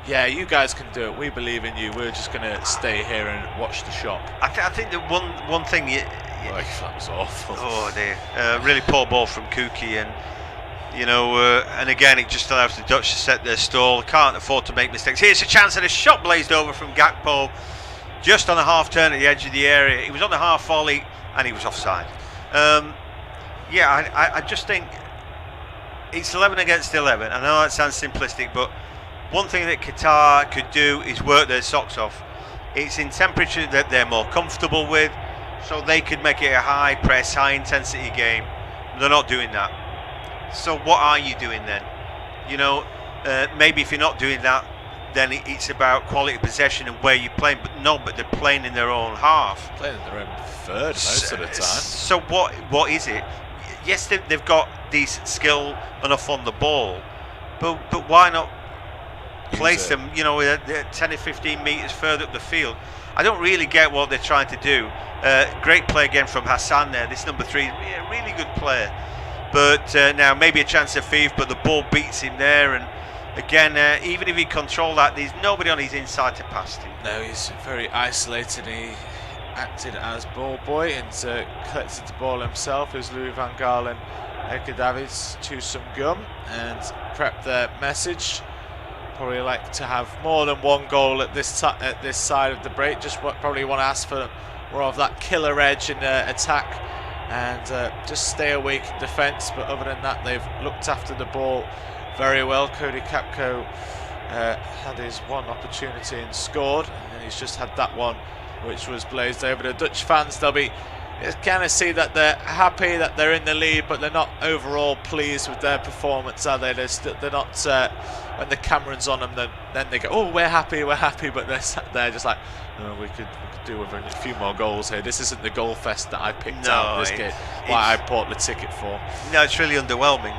yeah, you guys can do it. We believe in you. We're just going to stay here and watch the shop. I think the one thing that was awful. Oh dear, really poor ball from Kuki, and and again it just allows the Dutch to set their stall. Can't afford to make mistakes. Here's a chance, and a shot blazed over from Gakpo, just on a half turn at the edge of the area. He was on the half volley, and he was offside. I just think it's 11 against 11. I know that sounds simplistic, but one thing that Qatar could do is work their socks off. It's in temperature that they're more comfortable with, so they could make it a high press, high intensity game. They're not doing that. So what are you doing then? Maybe if you're not doing that, then it's about quality possession and where you're playing. But they're playing in their own half. Playing in their own third most of the time. So what is it? Yes, they've got decent skill enough on the ball, but why not place them, 10 or 15 metres further up the field? I don't really get what they're trying to do. Great play again from Hassan there. This number 3, really good player. But now maybe a chance of thief, but the ball beats him there. And again, even if he controlled that, there's nobody on his inside to pass to. No, he's very isolated. He acted as ball boy and collected the ball himself as Louis van Gaal and Edgar Davids chew some gum and prep their message. Probably like to have more than one goal at this side of the break. Just probably want to ask for more of that killer edge in attack and just stay awake in defence. But other than that, they've looked after the ball very well. Cody Capco had his one opportunity and scored, and he's just had that one, which was blazed over. The Dutch fans, they'll be kind of see that they're happy that they're in the lead, but they're not overall pleased with their performance, are they? They're not. When the camera's on them, then they go, "Oh, we're happy," but they're sat there just like, "No, we could do with a few more goals here. This isn't the goal fest that I picked out this game. Why I bought the ticket for." No, it's really underwhelming.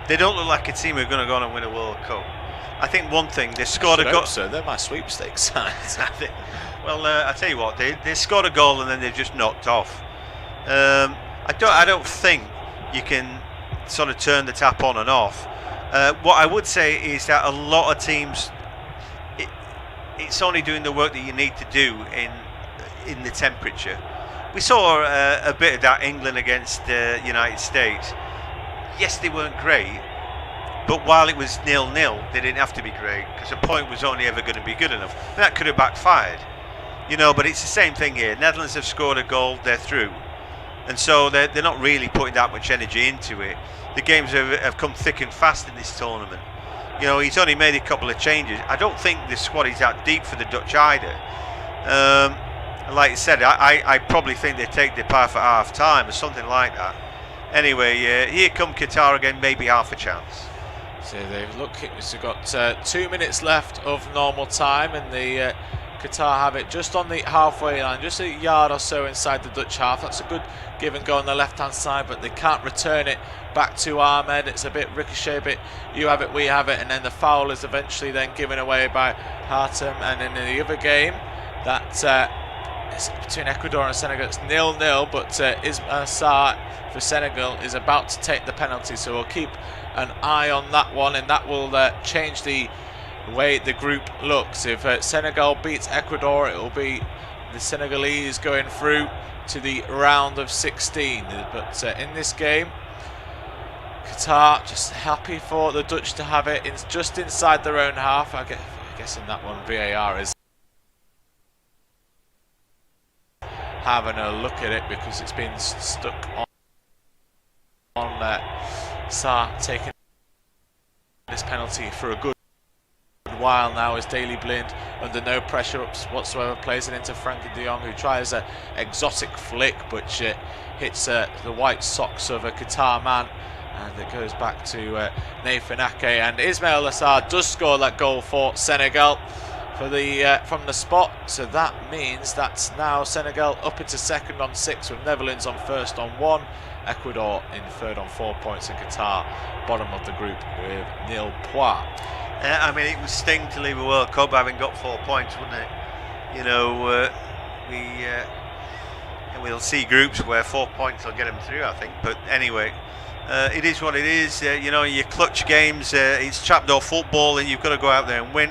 They don't look like a team who are going to go on and win a World Cup. I think one thing, they scored a goal. So they're my sweepstakes side. Well, I tell you what, they scored a goal and then they've just knocked off. I don't think you can sort of turn the tap on and off. What I would say is that a lot of teams, it's only doing the work that you need to do in the temperature. We saw a bit of that England against the United States. Yes, they weren't great, but while it was 0-0, they didn't have to be great because a point was only ever going to be good enough. And that could have backfired. But it's the same thing here. Netherlands have scored a goal, they're through. And so they're not really putting that much energy into it. The games have come thick and fast in this tournament. He's only made a couple of changes. I don't think the squad is that deep for the Dutch either. Like I said, I probably think they take the path at half time or something like that. Anyway, here come Qatar again, maybe half a chance. So they've got 2 minutes left of normal time, and the Qatar have it just on the halfway line, just a yard or so inside the Dutch half. That's a good give and go on the left-hand side, but they can't return it back to Ahmed. It's a bit ricochet, bit you have it, we have it, and then the foul is eventually then given away by Hatem. And in the other game, that is between Ecuador and Senegal, it's 0-0, but Ismail Sarr for Senegal is about to take the penalty, so we'll keep an eye on that one, and that will change the way the group looks. If Senegal beats Ecuador, it will be the Senegalese going through to the round of 16. But in this game, Qatar just happy for the Dutch to have it just inside their own half. I guess in that one VAR is having a look at it because it's been stuck on Sarr taking this penalty for a good while now, as Daley Blind, under no pressure whatsoever, plays it into Frankie de Jong, who tries an exotic flick which hits the white socks of a Qatar man, and it goes back to Nathan Ake, and Ismail Sarr does score that goal for Senegal for the from the spot. So that means that's now Senegal up into second on 6, with Netherlands on first on 1, Ecuador in third on 4 points, and Qatar bottom of the group with 0 points. It would sting to leave a World Cup having got 4 points, wouldn't it? We'll see groups where 4 points will get them through, I think. But anyway, It is what it is. You know, your clutch games, it's trapdoor football, and you've got to go out there and win.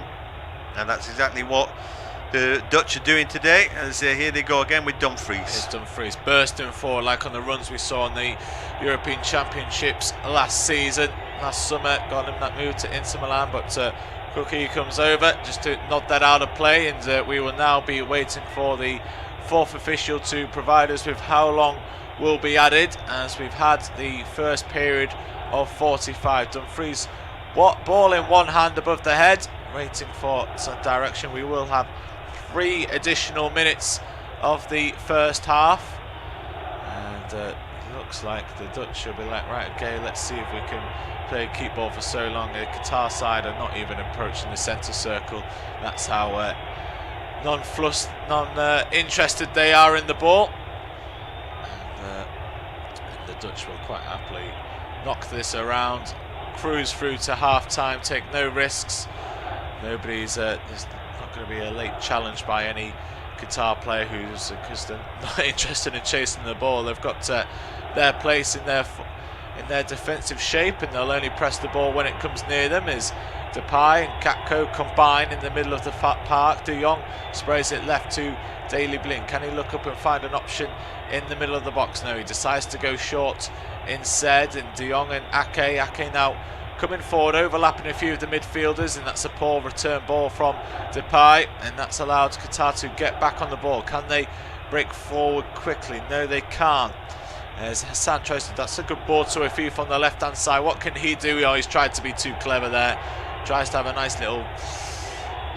And that's exactly what the Dutch are doing today, as here they go again with Dumfries. It's Dumfries bursting forward like on the runs we saw in the European Championships last season, last summer. Got him that move to Inter Milan, but Cookie comes over just to nod that out of play, and we will now be waiting for the fourth official to provide us with how long will be added, as we've had the first period of 45. Dumfries, ball in one hand above the head, waiting for some direction. We will have 3 additional minutes of the first half, and it looks like the Dutch will be like, right, okay, let's see if we can play keep ball for so long. The Qatar side are not even approaching the centre circle. That's how non-interested they are in the ball. And the Dutch will quite happily knock this around, cruise through to half-time, take no risks. There's not going to be a late challenge by any Qatar player who's because they're not interested in chasing the ball. They've got their place in their defensive shape, and they'll only press the ball when it comes near them. As Depay and Capco combine in the middle of the park. De Jong sprays it left to Daley Blind. Can he look up and find an option in the middle of the box? No, he decides to go short instead. And De Jong and Ake now coming forward, overlapping a few of the midfielders, and that's a poor return ball from Depay, and that's allowed Qatar to get back on the ball. Can they break forward quickly? No, they can't. As Hassan tries to, that's a good ball to Afif on the left-hand side. What can he do? Oh, he's tried to be too clever there. Tries to have a nice little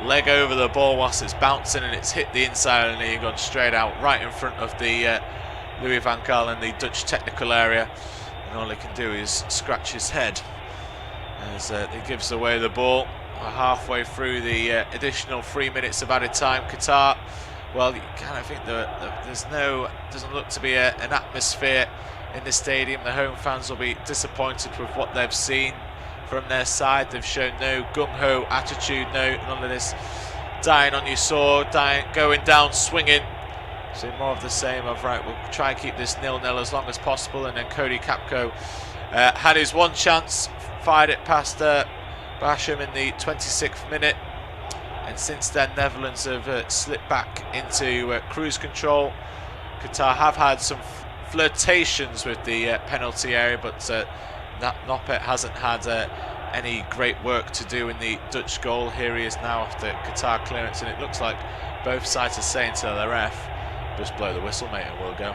leg over the ball whilst it's bouncing, and it's hit the inside, and he's gone straight out right in front of the Louis van Gaal in the Dutch technical area, and all he can do is scratch his head as he gives away the ball. We're halfway through the additional 3 minutes of added time. Qatar, well, you kind of think doesn't look to be an atmosphere in the stadium. The home fans will be disappointed with what they've seen from their side. They've shown no gung-ho attitude, none of this dying on your sword, going down swinging. So more of the same of, right, we'll try and keep this 0-0 as long as possible. And then Cody Capco had his one chance, fired it past Basham in the 26th minute, and since then Netherlands have slipped back into cruise control. Qatar have had some flirtations with the penalty area, but Noppet hasn't had any great work to do in the Dutch goal. Here he is now after Qatar clearance, and it looks like both sides are saying to the ref, just blow the whistle, mate, and we'll go.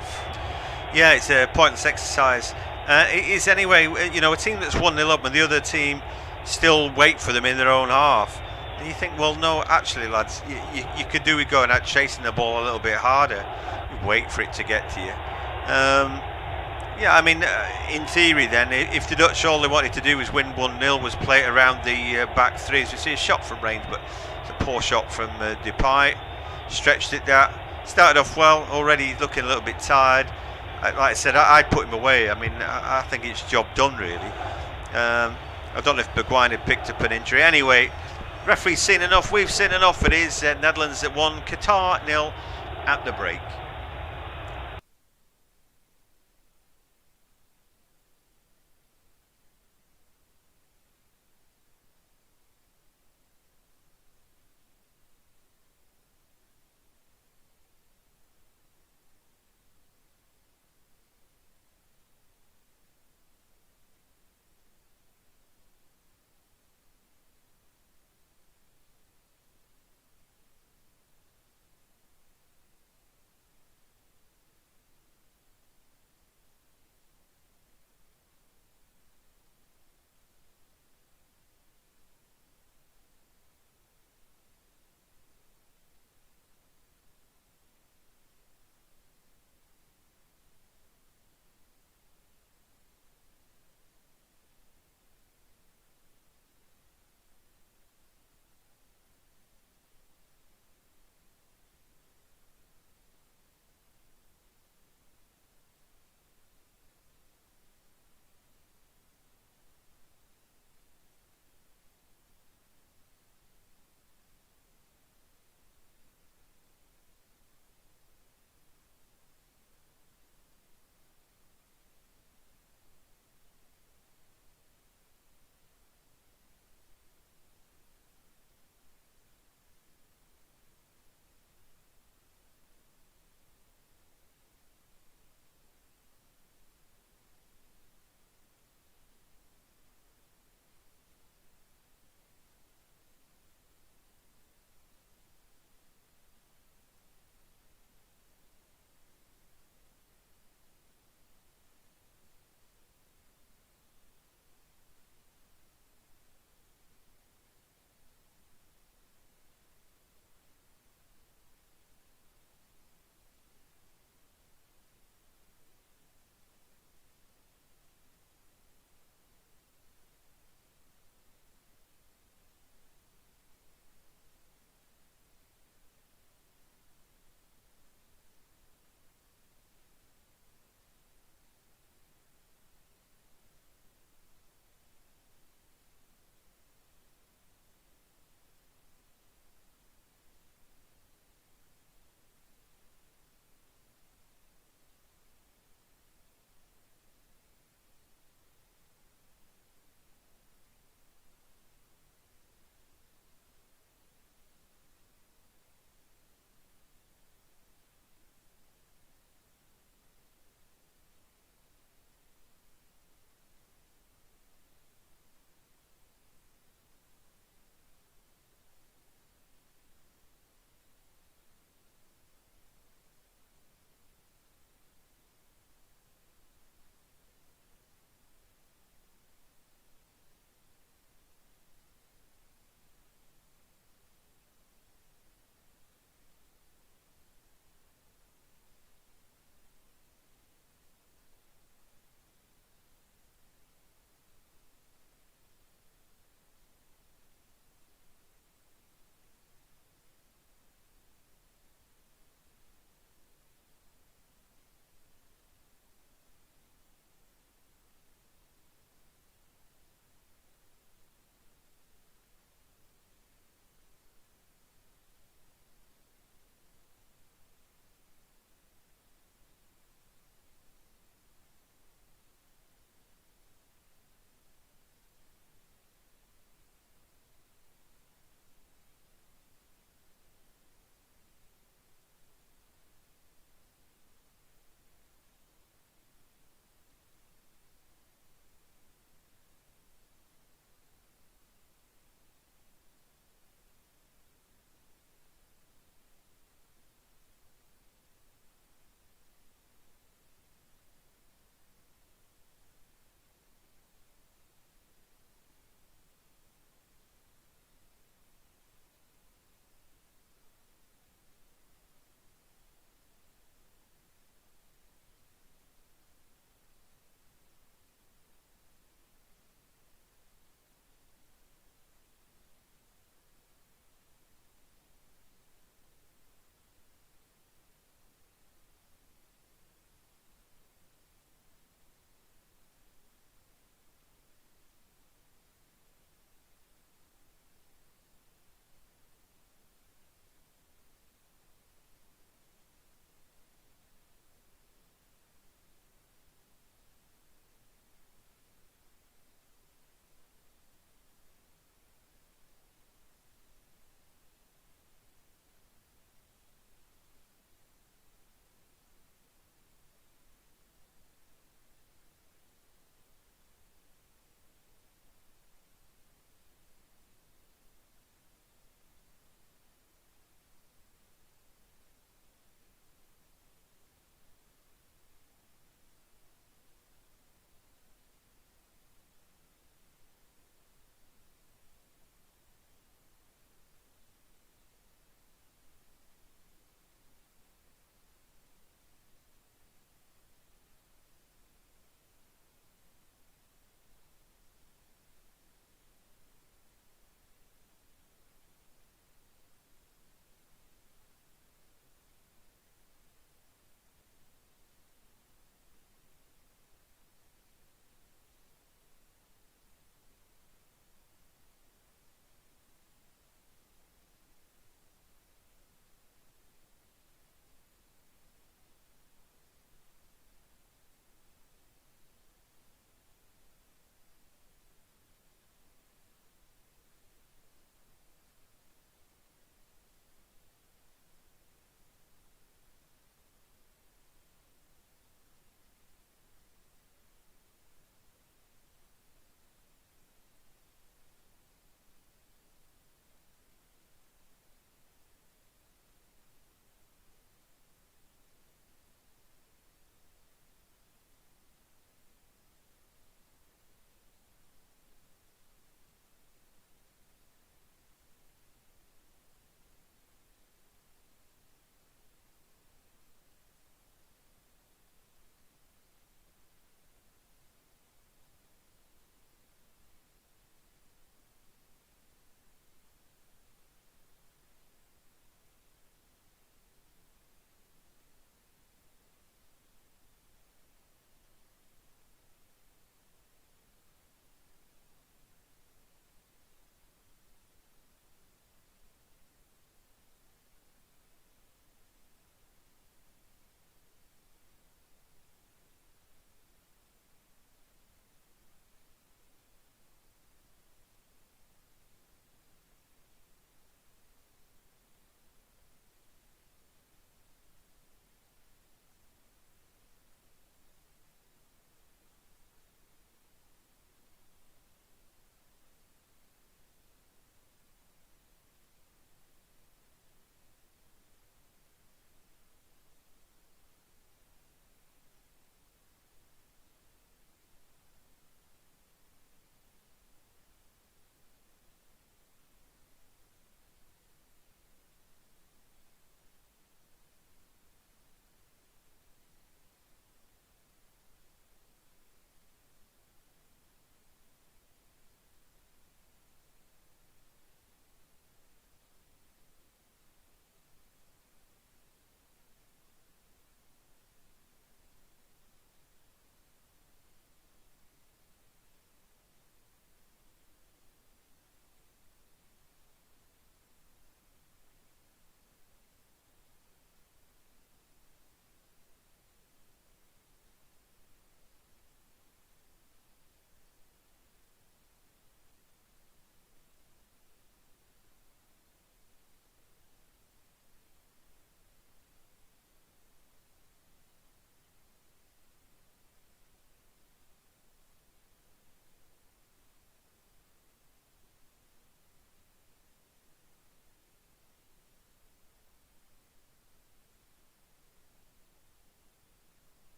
Yeah, it's a pointless exercise. It is anyway. You know, a team that's 1-0 up and the other team still wait for them in their own half. And you think, well, no, actually, lads, you could do with going out chasing the ball a little bit harder. You wait for it to get to you. Yeah, I mean, in theory, then, if the Dutch all they wanted to do was win 1-0, was play it around the back three, as we see a shot from range, but it's a poor shot from Depay. Stretched it there. Started off well, already looking a little bit tired. Like I said, I'd put him away. I mean, I think it's job done, really. I don't know if Bergwijn had picked up an injury. Anyway, referee's seen enough, we've seen enough. It is Netherlands at 1, Qatar 0 at the break.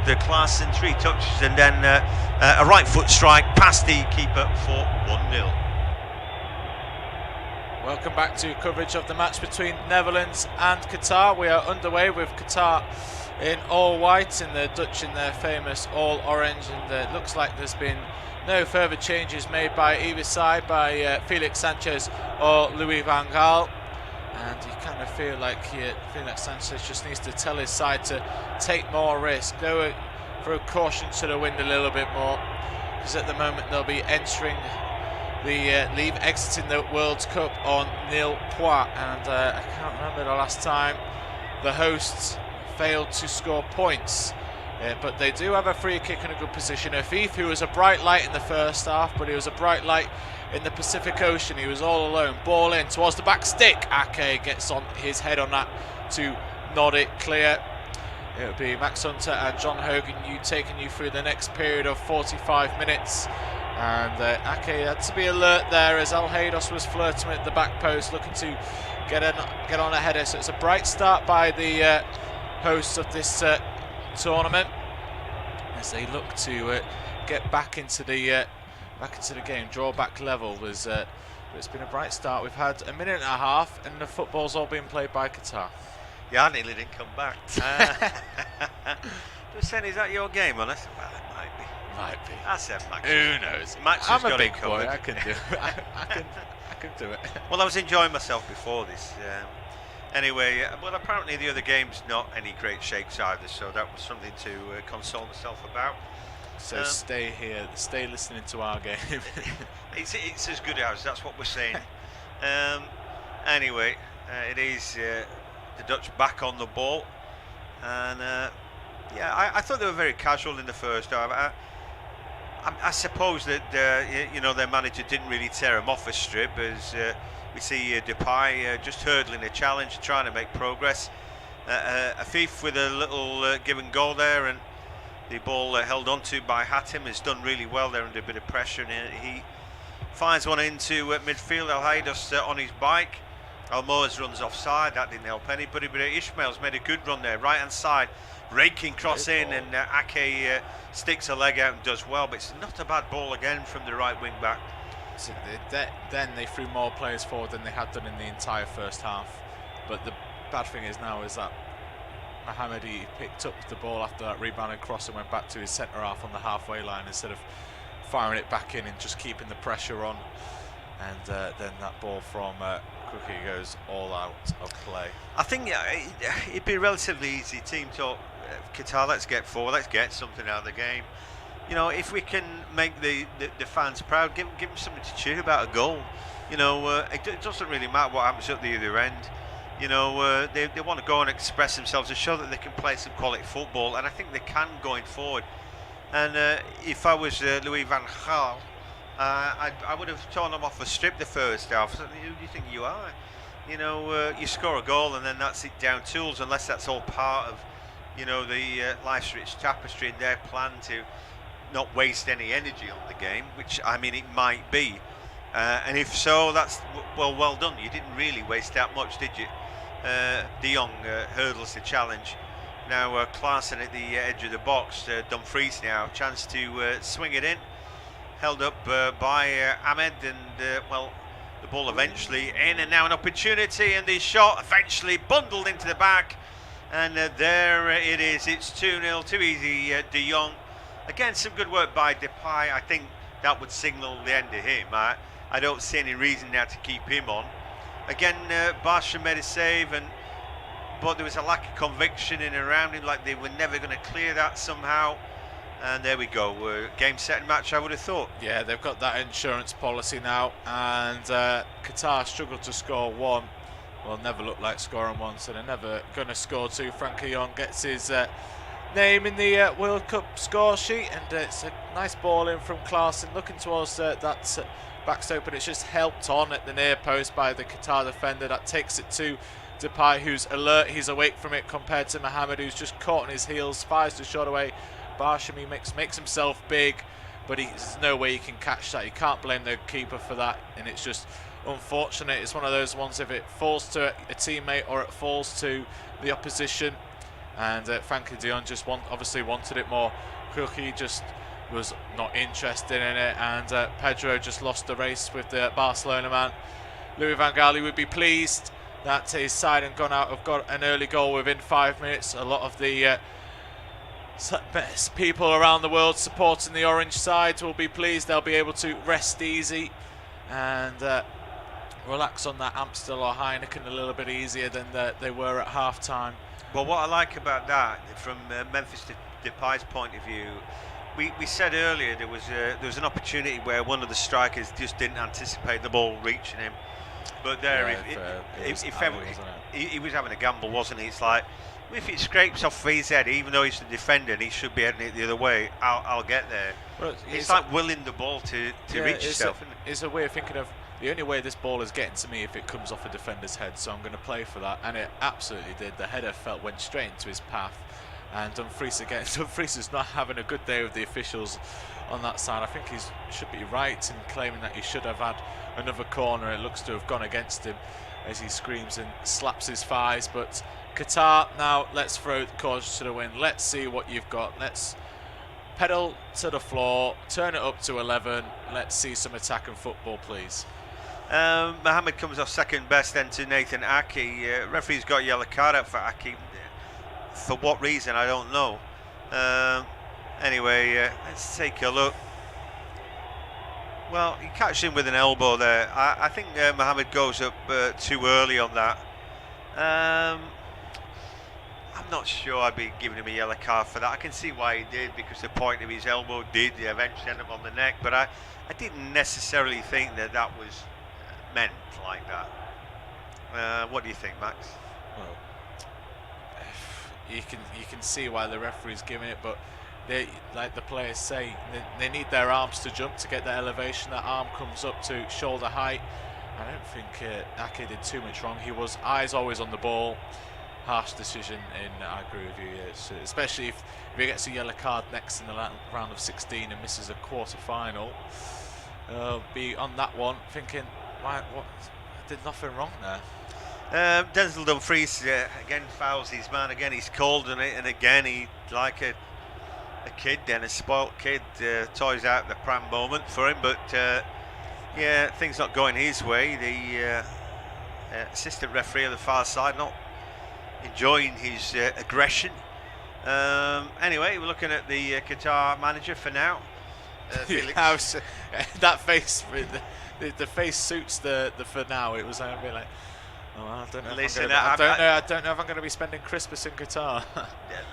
with the Klaassen, 3 touches, and then a right foot strike past the keeper for 1-0. Welcome back to coverage of the match between Netherlands and Qatar. We are underway with Qatar in all white and the Dutch in their famous all orange, and it looks like there's been no further changes made by either side by Felix Sanchez or Louis van Gaal. And you kind of feel like Felix Sanchez just needs to tell his side to take more risk, go for a caution to the wind a little bit more, because at the moment they'll be entering exiting the World Cup on nil points, and I can't remember the last time the hosts failed to score points. But they do have a free kick in a good position. Afif, who was a bright light in the first half, but he was a bright light in the Pacific Ocean. He was all alone. Ball in towards the back stick. Ake gets on his head on that to nod it clear. It'll be Max Hunter and John Hogan taking you through the next period of 45 minutes. And Ake had to be alert there as Al Haydos was flirting at the back post, looking to get on a header. So it's a bright start by the hosts of this tournament as they look to get back into the game. Draw back level was. It's been a bright start. We've had a minute and a half, and the football's all being played by Qatar. Yeah, I nearly didn't come back. Just saying, is that your game, honest? Well, it might be. Might be. I said Max. Who knows? Max I'm has a got big it boy. covered. I can do it. I can do it. Well, I was enjoying myself before this. Anyway, well, apparently the other game's not any great shakes either, so that was something to console myself about. So stay here, stay listening to our game. It's as good as, that's what we're saying. Anyway, it is the Dutch back on the ball, and yeah, I thought they were very casual in the first half. I suppose that their manager didn't really tear him off a strip, as we see Depay just hurdling a challenge, trying to make progress. Afif with a little give and go there, and the ball held onto by Hatem has done really well there under a bit of pressure, and he finds one into midfield. Al Haydos on his bike. Almoez runs offside, that didn't help anybody, but Ismail's made a good run there, right hand side, raking cross in, and Ake sticks a leg out and does well, but it's not a bad ball again from the right wing back. So then they threw more players forward than they had done in the entire first half, but the bad thing is now is that Mohamedi picked up the ball after that rebound and cross and went back to his centre half on the halfway line instead of firing it back in and just keeping the pressure on, and then that ball from Cookie goes all out of play. I think it'd be a relatively easy team talk. Qatar, let's get forward, let's get something out of the game. You know, if we can make the fans proud, give them something to cheer about, a goal. You know, it doesn't really matter what happens at the other end. You know, they want to go and express themselves and show that they can play some quality football, and I think they can going forward. And if I was Louis van Gaal, I would have torn them off a strip the first half. Who do you think you are? You know, you score a goal and then that's it, down tools, unless that's all part of, you know, the life's rich tapestry and their plan to not waste any energy on the game, which, I mean, it might be. And if so, that's, well done. You didn't really waste that much, did you? De Jong hurdles the challenge. Now Klaassen at the edge of the box. Dumfries now, chance to swing it in. Held up by Ahmed, and well, the ball eventually in, and now an opportunity, and the shot eventually bundled into the back, and there it is. It's 2-0, too easy. De Jong, again, some good work by Depay. I think that would signal the end of him. I don't see any reason now to keep him on. Again, Barca made a save, but there was a lack of conviction in and around him, like they were never going to clear that somehow. And there we go, game, set and match, I would have thought. Yeah, they've got that insurance policy now, and Qatar struggled to score one. Well, never looked like scoring one, so they're never going to score two. Frankie Young gets his name in the World Cup score sheet, and it's a nice ball in from Klaassen, looking towards that backstop, but it's just helped on at the near post by the Qatar defender. That takes it to Depay, who's alert, he's awake from it, compared to Mohamed, who's just caught on his heels, fires the shot away. Barshami makes himself big, but there's no way he can catch that. You can't blame the keeper for that, and it's just unfortunate. It's one of those ones, if it falls to a teammate or it falls to the opposition, and Frankie de Jong just obviously wanted it more. Cookie just was not interested in it, and Pedro just lost the race with the Barcelona man. Louis van Gaal would be pleased that his side had got an early goal within 5 minutes. A lot of the best people around the world supporting the orange side will be pleased. They'll be able to rest easy and relax on that Amstel or Heineken a little bit easier than they were at half time. Well, what I like about that, from Memphis Depay's point of view, we said earlier there was an opportunity where one of the strikers just didn't anticipate the ball reaching him. But there, he was having a gamble, wasn't he? It's like, if it scrapes off his head, even though he's the defender and he should be heading it the other way, I'll get there. Well, it's like willing the ball to reach yourself. It's a way of thinking of the only way this ball is getting to me if it comes off a defender's head, so I'm going to play for that, and it absolutely did. The header went straight into his path, and Dumfries is not having a good day with the officials on that side. I think he should be right in claiming that he should have had another corner. It looks to have gone against him as he screams and slaps his thighs. But Qatar, now let's throw the cause to the wind. Let's see what you've got. Let's pedal to the floor, turn it up to 11. Let's see some attacking football, please. Mohamed comes off second best then to Nathan Aki. Referee's got a yellow card out for Aki. For what reason, I don't know. Anyway, let's take a look. Well, he catches him with an elbow there. I think Mohamed goes up too early on that. I'm not sure I'd be giving him a yellow card for that. I can see why he did, because the point of his elbow did eventually end up on the neck, but I didn't necessarily think that was meant like that. What do you think, Max? Well, you can see why the referee's giving it, but they, like the players say, they need their arms to jump to get that elevation. That arm comes up to shoulder height. I don't think Ake did too much wrong. He was eyes always on the ball. Harsh decision, I agree with you. Yes, especially if he gets a yellow card next in the round of 16 and misses a quarter-final. Be on that one thinking, what? I did nothing wrong there. Denzel Dumfries again fouls his man. Again, he's called on it, and again he, like a kid, then a spoilt kid, toys out the pram moment for him. But yeah, things not going his way. The assistant referee on the far side not enjoying his aggression. Anyway, we're looking at the Qatar manager for now. That face, the face suits the for now. It was a bit like, oh, I don't know. Listen, I don't know if I'm going to be spending Christmas in Qatar.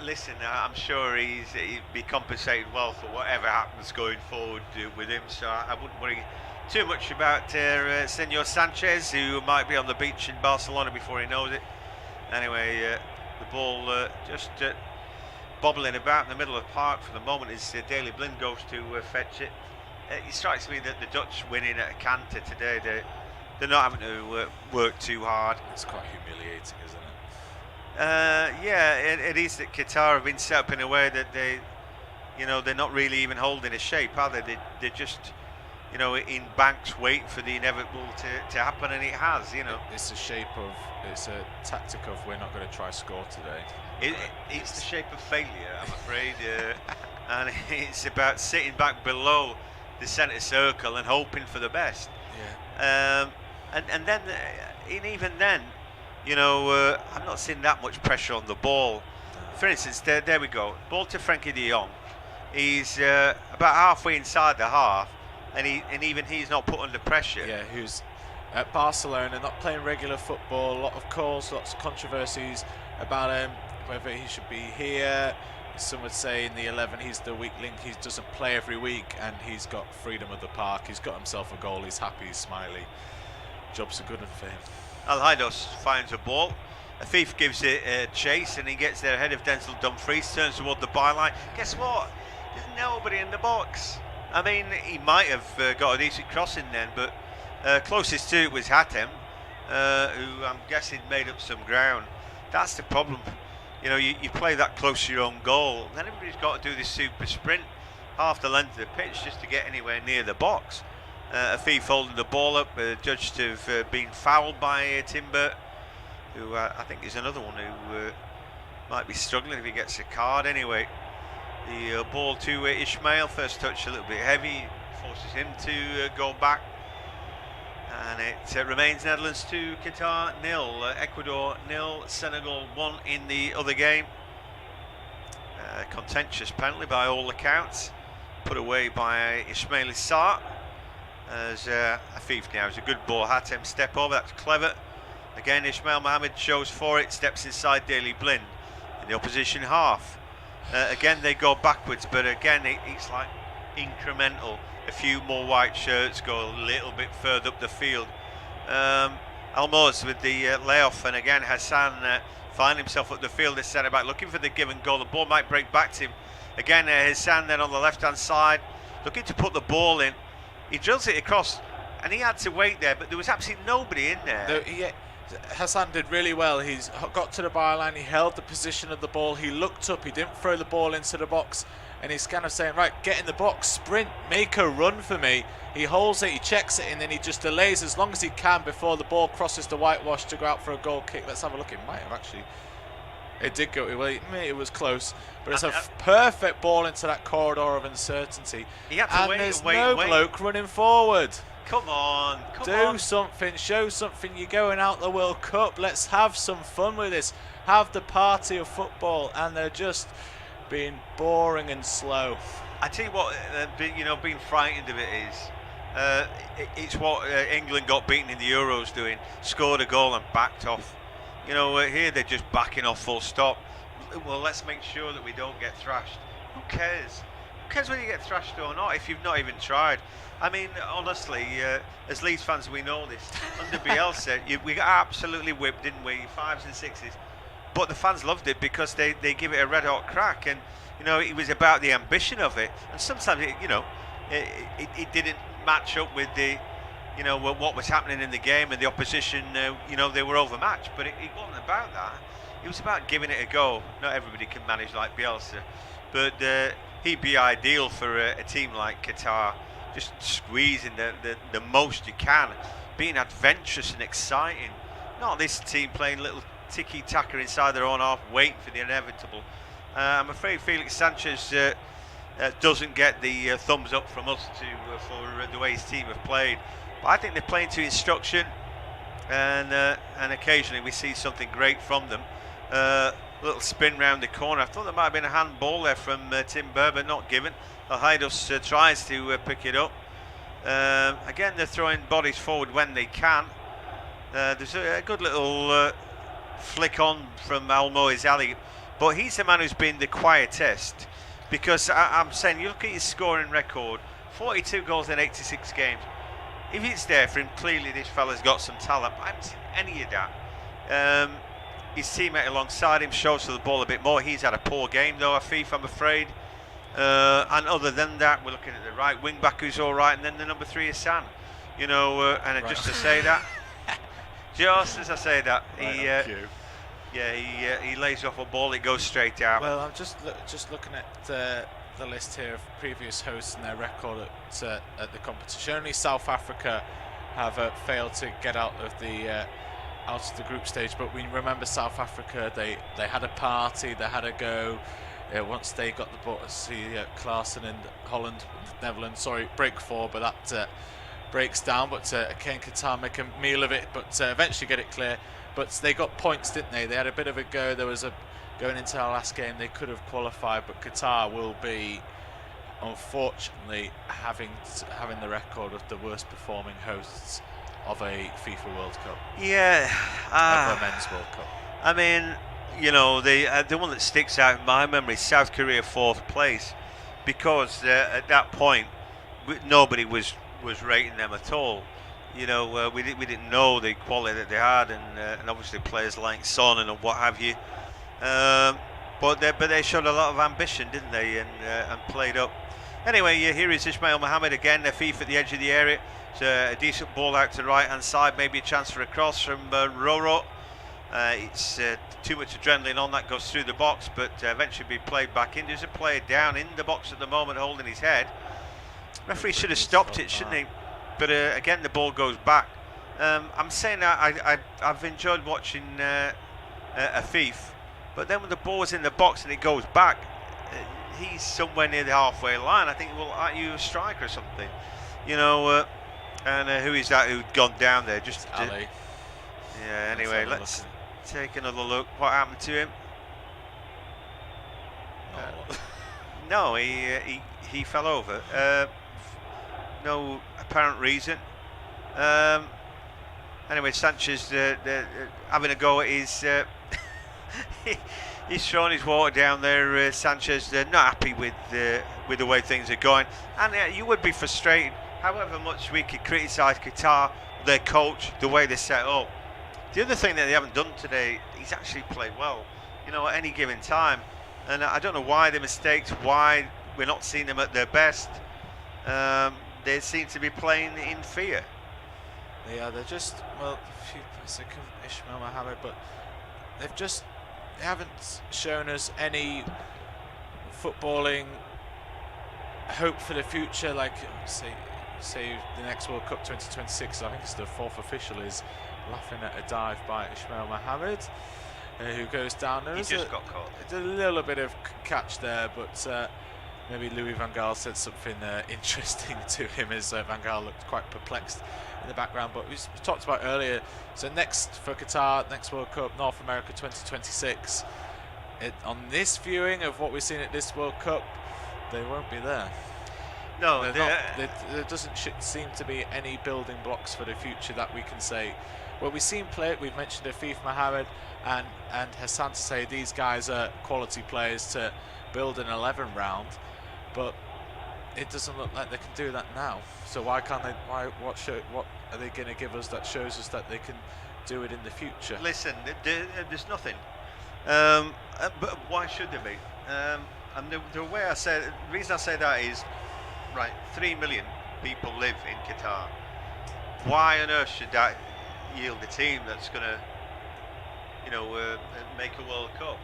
Listen, I'm sure he'd be compensated well for whatever happens going forward with him. So I wouldn't worry too much about Senor Sanchez, who might be on the beach in Barcelona before he knows it. Anyway, the ball just bobbling about in the middle of the park for the moment as Daley Blind goes to fetch it. It strikes me that the Dutch winning at a canter today, they're not having to work too hard. It's quite humiliating, isn't it? Yeah, it is that Qatar have been set up in a way that they're not really even holding a shape, are they? They're just, in banks waiting for the inevitable to happen, and it has, It's a tactic of we're not going to try score today. It's the shape of failure, I'm afraid, and it's about sitting back below the centre circle and hoping for the best. Yeah. And then, even then, I'm not seeing that much pressure on the ball. For instance, there we go, ball to Frankie de Jong. He's about halfway inside the half, and even he's not put under pressure. Yeah, who's at Barcelona, not playing regular football, a lot of calls, lots of controversies about him, whether he should be here. Some would say in the 11 he's the weak link, he doesn't play every week, and he's got freedom of the park, he's got himself a goal, he's happy, he's smiley. Job's a good one for him. Al-Haidos finds a ball. Afif gives it a chase, and he gets there ahead of Denzel Dumfries, turns toward the byline. Guess what? There's nobody in the box. I mean, he might have got a decent crossing then, but closest to it was Hatem, who I'm guessing made up some ground. That's the problem. You play that close to your own goal, then everybody's got to do this super sprint half the length of the pitch just to get anywhere near the box. Afif holding the ball up, judged to have been fouled by Timber, who I think is another one who Might be struggling if he gets a card anyway. The ball to Ismail, first touch a little bit heavy, forces him to go back. And it remains Netherlands 2, Qatar 0, Ecuador 0, Senegal 1 in the other game. Contentious penalty by all accounts, put away by Ismail Sarr. As Afif now is a good ball, Hatem step over, that's clever. Again Ismail Mohammed shows for it, steps inside Daley Blind in the opposition half. Again they go backwards, but again it's like incremental. A few more white shirts go a little bit further up the field. Almoz with the layoff, and again Hassan find himself up the field as centre back, looking for the given goal. The ball might break back to him. Again Hassan then on the left hand side, looking to put the ball in. He drills it across, and he had to wait there, but there was absolutely nobody in there. Hassan did really well. He's got to the byline, he held the position of the ball, he looked up, he didn't throw the ball into the box, and he's kind of saying, right, get in the box, sprint, make a run for me. He holds it, he checks it, and then he just delays as long as he can before the ball crosses the whitewash to go out for a goal kick. Let's have a look. It might have actually, it did go, well, it was close, but it's a perfect ball into that corridor of uncertainty. He had to wait, there's no bloke running forward. Come on, do something, show something. You're going out the World Cup. Let's have some fun with this. Have the party of football, and they're just being boring and slow. I tell you what, being frightened of it is, it's what England got beaten in the Euros doing. Scored a goal and backed off. Here they're just backing off full stop. Well, let's make sure that we don't get thrashed. Who cares? Who cares whether you get thrashed or not if you've not even tried? I mean, honestly, as Leeds fans, we know this. Under Bielsa, we got absolutely whipped, didn't we? 5s and 6s. But the fans loved it because they give it a red hot crack, and it was about the ambition of it. And sometimes it didn't match up with the what was happening in the game, and the opposition. They were overmatched, but it wasn't about that. It was about giving it a go. Not everybody can manage like Bielsa, but he'd be ideal for a team like Qatar. Just squeezing the most you can, being adventurous and exciting. Not this team playing little tiki-taka inside their own half, waiting for the inevitable. I'm afraid Felix Sanchez doesn't get the thumbs up from us for the way his team have played. But I think they're playing to instruction, and occasionally we see something great from them. Little spin round the corner. I thought there might have been a handball there from Tim Berber, not given. Haidos tries to pick it up. Again, they're throwing bodies forward when they can. There's a good little flick on from Almoez Ali, but he's the man who's been the quietest, because I'm saying, you look at his scoring record, 42 goals in 86 games. If it's there for him, clearly this fella's got some talent. I haven't seen any of that. His teammate alongside him shows for the ball a bit more. He's had a poor game though, Afif, I'm afraid. And other than that, we're looking at the right wing back who's all right, and then the number 3 is San. And right. Just to say that, just as I say that, he lays off a ball, it goes straight out. Well, I'm just looking at the list here of previous hosts and their record at the competition. Only South Africa have failed to get out of the group stage, but we remember South Africa. They had a party, they had a go. Once they got the ball, see Klaassen and Holland, Netherlands, break 4, but that breaks down. But again, Qatar make a meal of it, but eventually get it clear. But they got points, didn't they? They had a bit of a go. There was going into our last game, they could have qualified, but Qatar will be, unfortunately, having the record of the worst performing hosts of a FIFA World Cup. Yeah, of a men's World Cup. I mean, the one that sticks out in my memory is South Korea 4th place, because at that point nobody was rating them at all. We didn't know the quality that they had, and obviously players like Son and what have you. But they showed a lot of ambition, didn't they? And played up. Anyway, here is Ismail Mohammed again. Afif at the edge of the area. It's a decent ball out to the right hand side. Maybe a chance for a cross from Roro. It's too much adrenaline on that, goes through the box, but eventually be played back in. There's a player down in the box at the moment holding his head. Referee should have stopped it, shouldn't he? But again, the ball goes back. I'm saying that I've enjoyed watching Afif, But then when the ball's in the box and it goes back, he's somewhere near the halfway line. I think, well, aren't you a striker or something? You know, and who is that who'd gone down there? Just Ali. Yeah, anyway, let's take another look. What happened to him? No, he fell over. No apparent reason. Anyway, Sanchez having a go at his. He's thrown his water down there. Sanchez not happy with the way things are going, and you would be frustrated. However much we could criticise Qatar, their coach, the way they set up. The other thing that they haven't done today, he's actually played well. You know, at any given time, and I don't know why the mistakes, why we're not seeing them at their best. They seem to be playing in fear. Yeah, they're just, well, a few seconds, Ishmael Mohammed, but they haven't shown us any footballing hope for the future. Like, say the next World Cup 2026, I think it's the fourth official, is laughing at a dive by Ishmael Mohammed, who goes down. He just got caught. It's a little bit of catch there, but maybe Louis van Gaal said something interesting to him, as Van Gaal looked quite perplexed in the background. But we talked about earlier, so next for Qatar, next World Cup, North America 2026. On this viewing of what we've seen at this World Cup, they won't be there. No, there doesn't seem to be any building blocks for the future that we can say. Well, we've seen play. We've mentioned Afif Mohammed and Hassan to say these guys are quality players to build an 11 round, but it doesn't look like they can do that now. So why can't they? What are they going to give us that shows us that they can do it in the future? Listen, there's nothing. But why should there be? And the way I say, the reason I say that is, right, 3 million people live in Qatar. Why on earth should that yield a team that's going to, make a World Cup?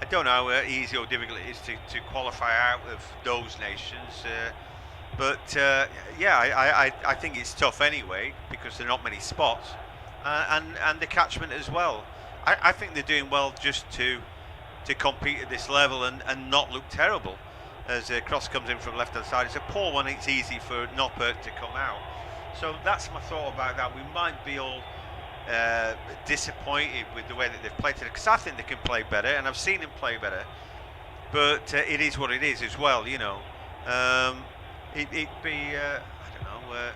I don't know how easy or difficult it is to qualify out of those nations, but I think it's tough anyway, because there are not many spots, and the catchment as well. I think they're doing well just to compete at this level and not look terrible. As a cross comes in from left hand side, it's a poor one. It's easy for Noppert to come out. So that's my thought about that. We might be all disappointed with the way that they've played today, because I think they can play better, and I've seen them play better. But it is what it is as well, you know. It'd be I don't know,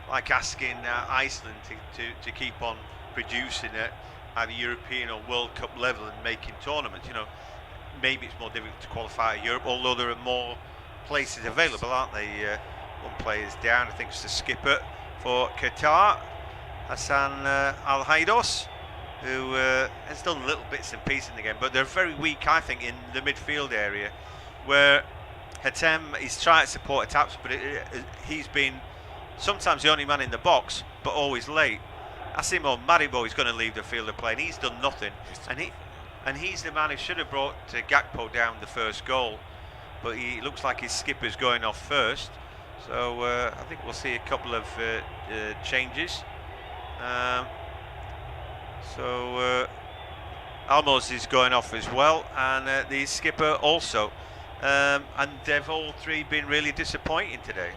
like asking Iceland to keep on producing at either European or World Cup level and making tournaments. You know, maybe it's more difficult to qualify at Europe, although there are more places available, aren't they? One player's down. I think it's the skipper for Qatar, Hassan Al-Haidos, who has done little bits and pieces in the game, but they're very weak, I think, in the midfield area, where Hatem is trying to support attacks, but he's been sometimes the only man in the box, but always late. Asimo Maribo is going to leave the field of play, and he's done nothing. And he's the man who should have brought Gakpo down the first goal, but he looks like his skipper's going off first. So I think we'll see a couple of changes. Almos is going off as well, and the skipper also. And they've all three been really disappointing today.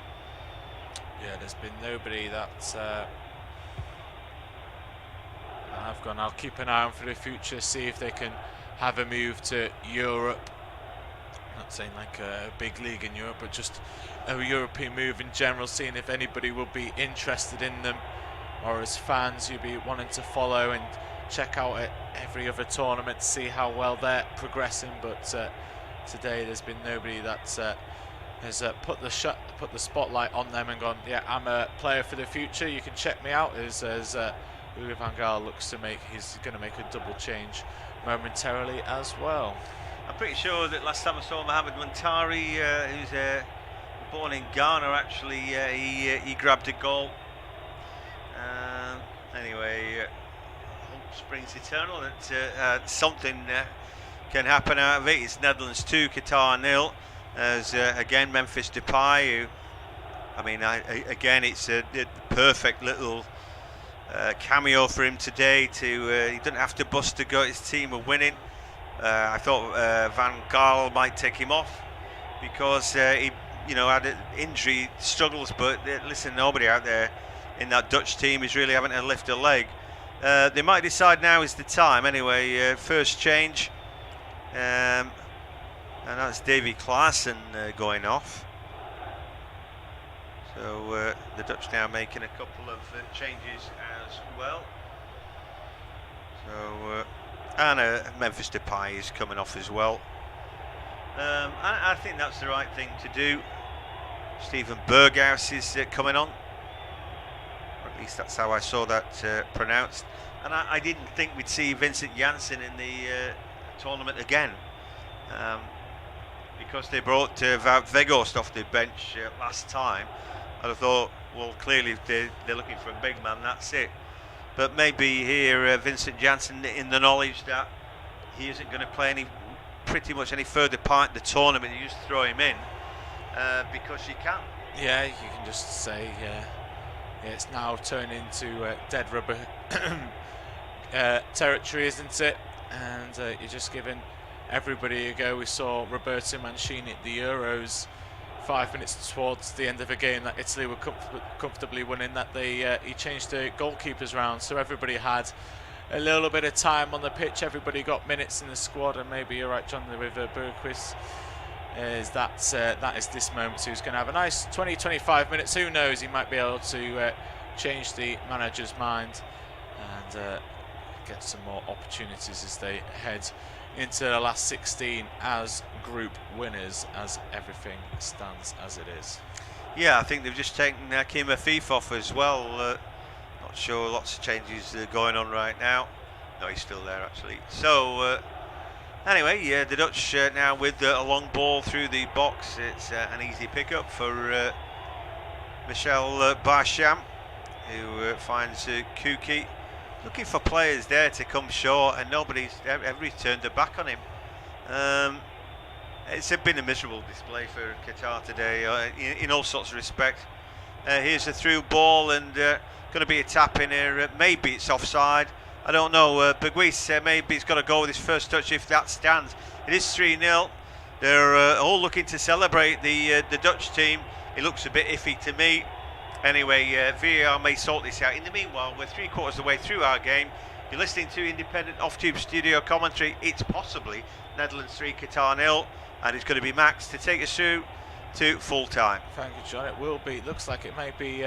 Yeah, there's been nobody that's I'll keep an eye on for the future, see if they can have a move to Europe. Not saying like a big league in Europe, but just a European move in general, seeing if anybody will be interested in them, or as fans you'll be wanting to follow and check out at every other tournament to see how well they're progressing. But today there's been nobody that has put the spotlight on them and gone, yeah, I'm a player for the future, you can check me out, as Louis van Gaal looks to he's going to make a double change momentarily as well. I'm pretty sure that last time I saw Mohamed Muntari, who's born in Ghana, actually, he grabbed a goal. Anyway, hope springs eternal. That something can happen out of it. It's Netherlands 2, Qatar 0. As again, Memphis Depay, who, I mean, again, it's a perfect little cameo for him today. He didn't have to bust to go. His team were winning. I thought Van Gaal might take him off because he, had injury struggles. But listen, nobody out there in that Dutch team is really having to lift a leg. They might decide now is the time. Anyway, first change, and that's Davy Klaassen going off. So the Dutch now making a couple of changes as well. So and Memphis Depay is coming off as well. I think that's the right thing to do. Steven Berghuis is coming on. Or at least that's how I saw that pronounced. And I didn't think we'd see Vincent Janssen in the tournament again. Because they brought Wout Weghorst off the bench last time. I thought, well, clearly if they're looking for a big man, that's it. But maybe here Vincent Janssen, in the knowledge that he isn't going to play pretty much any further part in the tournament, you just throw him in because you can. Yeah, you can just say, it's now turned into dead rubber territory, isn't it? And you're just giving everybody a go. We saw Roberto Mancini at the Euros 5 minutes towards the end of a game that Italy were comfortably winning, that he changed the goalkeepers round, so everybody had a little bit of time on the pitch, everybody got minutes in the squad. And maybe you're right, John, with Berghuis, that is this moment who's going to have a nice 20-25 minutes. Who knows, he might be able to change the manager's mind and get some more opportunities as they head into the last 16 as group winners, as everything stands as it is. Yeah, I think they've just taken Kim Afif off as well. Not sure, lots of changes going on right now. No, he's still there actually. So anyway, the Dutch now with a long ball through the box. It's an easy pickup for Michel Barcham, who finds Kuki. Looking for players there to come short, and everybody's turned their back on him. It's been a miserable display for Qatar today in all sorts of respects. Here's a through ball, and going to be a tap in here. Maybe it's offside. I don't know. Berghuis, maybe he's got to go with his first touch if that stands. It is 3-0. They're all looking to celebrate the Dutch team. It looks a bit iffy to me. Anyway, VAR may sort this out. In the meanwhile, we're 3/4 of the way through our game. You're listening to independent off-tube studio commentary. It's possibly Netherlands 3, Qatar 0, and it's going to be Max to take us through to full time. Thank you, John. It will be. It looks like it may be.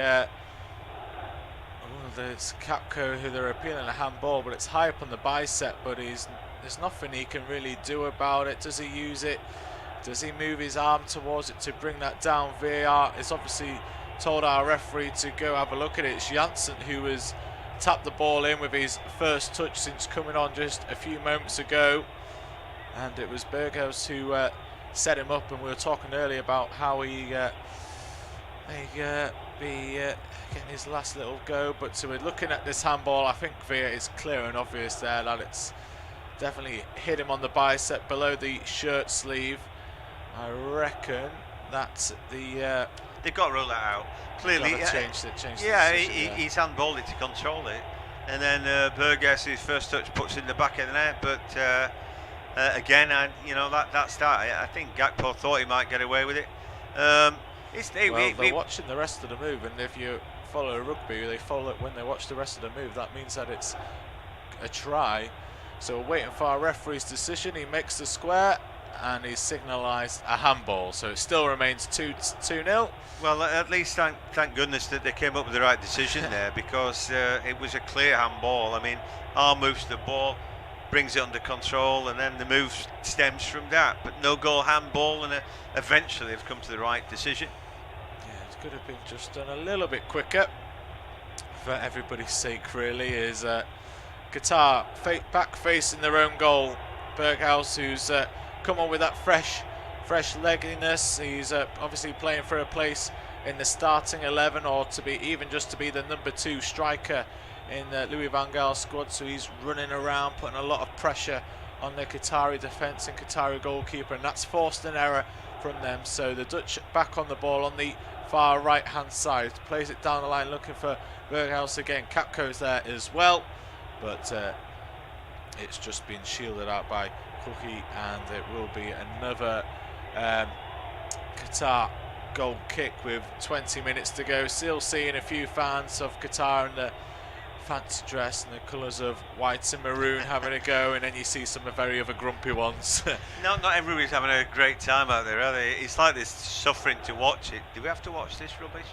There's Capco who they're appealing a handball, but it's high up on the bicep. But there's nothing he can really do about it. Does he use it? Does he move his arm towards it to bring that down? VAR is obviously told our referee to go have a look at it. It's Janssen who has tapped the ball in with his first touch since coming on just a few moments ago, and it was Berghuis who set him up. And we were talking earlier about how he be getting his last little go, but so we're looking at this handball. I think VAR is clear and obvious there that it's definitely hit him on the bicep below the shirt sleeve. I reckon that's the they've got to rule that out. Clearly, changed it. He's handballed it to control it, and then Berghuis, his first touch, puts it in the back of the net. But again, that's that. I think Gakpo thought he might get away with it. They're watching the rest of the move, and if you follow rugby, they follow it when they watch the rest of the move. That means that it's a try. So we're waiting for our referee's decision. He makes the square, and he's signalised a handball. So it still remains 2-0. Well, at least thank goodness that they came up with the right decision there, because it was a clear handball. I mean, arm moves the ball, brings it under control, and then the move stems from that. But no goal handball, and eventually they've come to the right decision. Yeah, it could have been just done a little bit quicker for everybody's sake, really. Is Qatar back facing their own goal. Berghuis, who's come on with that fresh legginess. He's obviously playing for a place in the starting 11, or to be the number 2 striker in Louis van Gaal's squad. So he's running around, putting a lot of pressure on the Qatari defence and Qatari goalkeeper, and that's forced an error from them. So the Dutch back on the ball on the far right hand side, plays it down the line looking for Berghaus again. Capco's there as well, but it's just been shielded out by Cookie, and it will be another Qatar goal kick with 20 minutes to go. Still seeing a few fans of Qatar in the fancy dress and the colours of white and maroon having a go, and then you see some very other grumpy ones. Not everybody's having a great time out there, are they? It's like they're suffering to watch it. Do we have to watch this rubbish?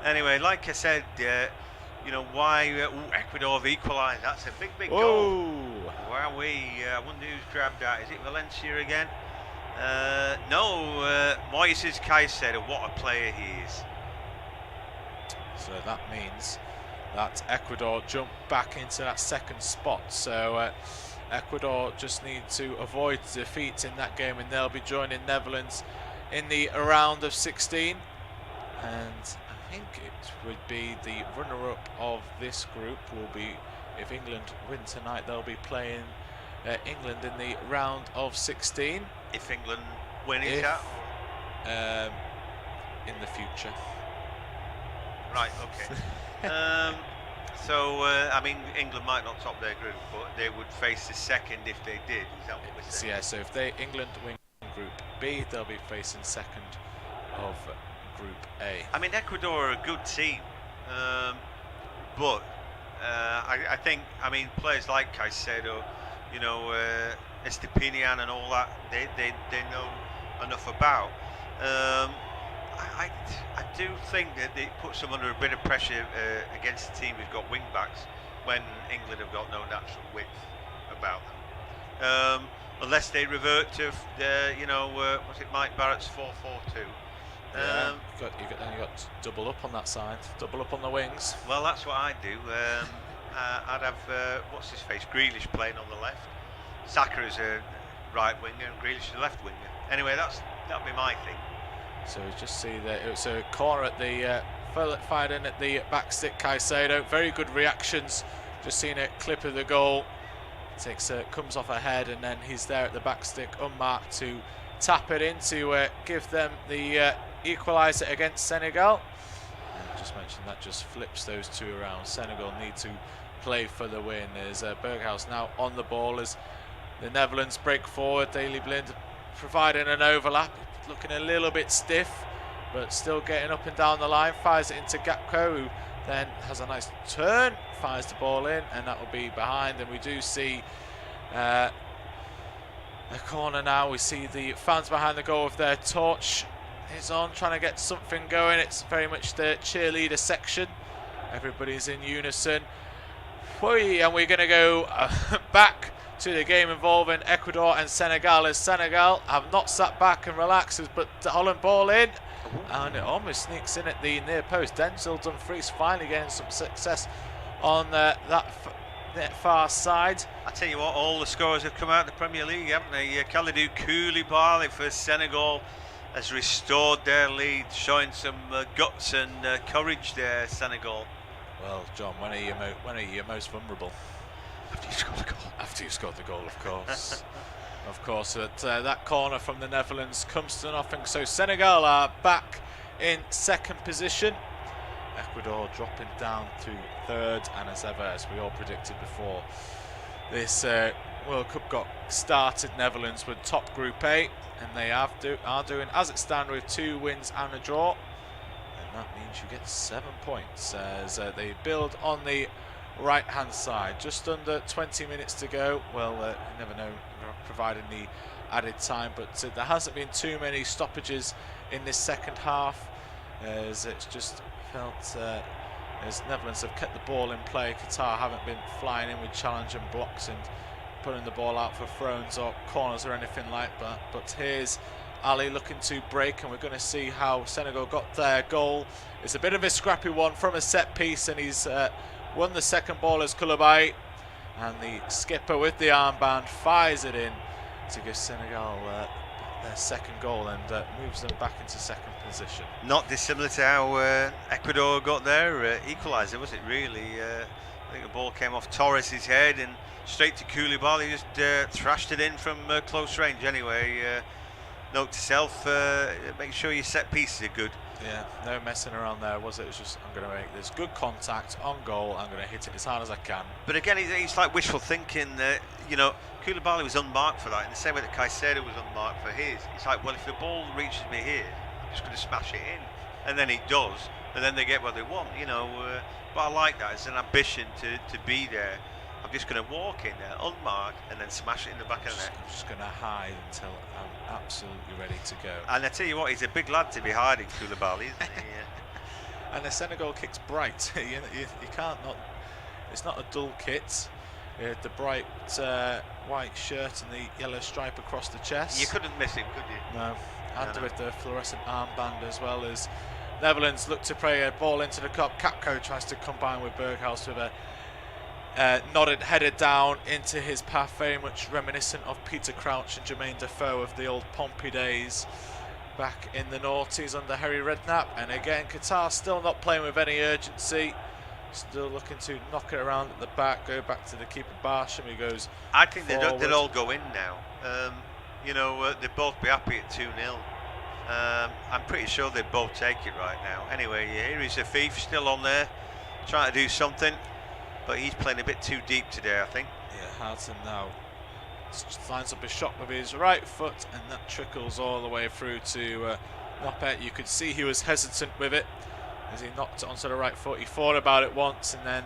Anyway, like I said, you know, why Ecuador have equalised. That's a big goal. Wowee. I wonder who's grabbed that. Is it Valencia again? No, Moises Caicedo. What a player he is. So that means that Ecuador jump back into that second spot. So Ecuador just need to avoid defeat in that game, and they'll be joining Netherlands in the round of 16. And I think it would be the runner-up of this group will be, if England win tonight, they'll be playing England in the round of 16. If England win, is that? In the future. Right, okay. So, I mean, England might not top their group, but they would face the second if they did. Is that what we're saying? Yeah, so if England win Group B, they'll be facing second of Group A. I mean, Ecuador are a good team, but I think, I mean, players like Caicedo, you know, Estepinian and all that, they know enough about. I do think that it puts them under a bit of pressure against the team who's got wing backs when England have got no natural width about them. Unless they revert to, you know, was it Mike Barrett's 4-4-2? Yeah, you got to double up on that side, double up on the wings. Well, that's what I'd do. I'd have, what's his face, Grealish playing on the left. Saka is a right winger and Grealish is a left winger. Anyway, that'd be my thing. So we just see that it's a corner at the fired in at the back stick. Caicedo, very good reactions. Just seen a clip of the goal. Comes off ahead, and then he's there at the back stick, unmarked, to tap it in to give them the equaliser against Senegal. And just mentioned that just flips those two around. Senegal need to play for the win. There's Berghaus now on the ball as the Netherlands break forward. Daley Blind providing an overlap, looking a little bit stiff, but still getting up and down the line. Fires it into Gakpo, who then has a nice turn, fires the ball in, and that will be behind. And we do see a corner now. We see the fans behind the goal with their torch is on, trying to get something going. It's very much the cheerleader section. Everybody's in unison. And we're going to go back to the game involving Ecuador and Senegal, as Senegal have not sat back and relaxed, but the Holland ball in, and it almost sneaks in at the near post. Denzel Dumfries finally getting some success on that far side. I tell you what, all the scorers have come out of the Premier League, haven't they? Kalidou Koulibaly for Senegal has restored their lead, showing some guts and courage there, Senegal. Well, John, when are you most vulnerable? After you scored the goal. After you scored the goal, of course. Of course, that corner from the Netherlands comes to nothing. So Senegal are back in second position. Ecuador dropping down to third, and as ever, as we all predicted before this World Cup got started, Netherlands would top Group A, and they are doing as it stands with 2 wins and a draw. And that means you get 7 points as they build on the right hand side. Just under 20 minutes to go. Well, you never know, providing the added time, but there hasn't been too many stoppages in this second half, as it's just felt as Netherlands have kept the ball in play. Qatar haven't been flying in with challenge and blocks and putting the ball out for throws or corners or anything like that. But here's Ali looking to break, and we're going to see how Senegal got their goal. It's a bit of a scrappy one from a set piece, and he's won the second ball as Koulibaly, and the skipper with the armband fires it in to give Senegal their second goal, and moves them back into second position. Not dissimilar to how Ecuador got their equaliser, was it really? I think the ball came off Torres' head and straight to Koulibaly, just thrashed it in from close range anyway. note to self: make sure your set pieces are good. Yeah, no messing around there, was it? It was just, I'm going to make this good contact on goal. I'm going to hit it as hard as I can. But again, it's like wishful thinking. Koulibaly was unmarked for that, in the same way that Caicedo was unmarked for his. It's like, well, if the ball reaches me here, I'm just going to smash it in, and then it does, and then they get what they want. But I like that. It's an ambition to be there. I'm just going to walk in there, unmarked, and then smash it in the back of the net. I'm just going to hide until I'm absolutely ready to go. And I tell you what, he's a big lad to be hiding, Koulibaly, isn't he? And the Senegal kick's bright. you can't not. It's not a dull kit. The bright white shirt and the yellow stripe across the chest. You couldn't miss him, could you? No. And with the fluorescent armband as well. As Netherlands look to play a ball into the cup. Capco tries to combine with Berghuis with a nodded header down into his path, very much reminiscent of Peter Crouch and Jermaine Defoe of the old Pompey days back in the noughties under Harry Redknapp. And again, Qatar still not playing with any urgency, still looking to knock it around at the back, go back to the keeper Barsham, who goes I think forward. they'll all go in now. They'd both be happy at 2-0. I'm pretty sure they'd both take it right now. Anyway, here is Afif still on there, trying to do something. But he's playing a bit too deep today, I think. Yeah, Harton now lines up a shot with his right foot, and that trickles all the way through to O.A.T. You could see he was hesitant with it as he knocked it onto the right foot. He thought about it once, and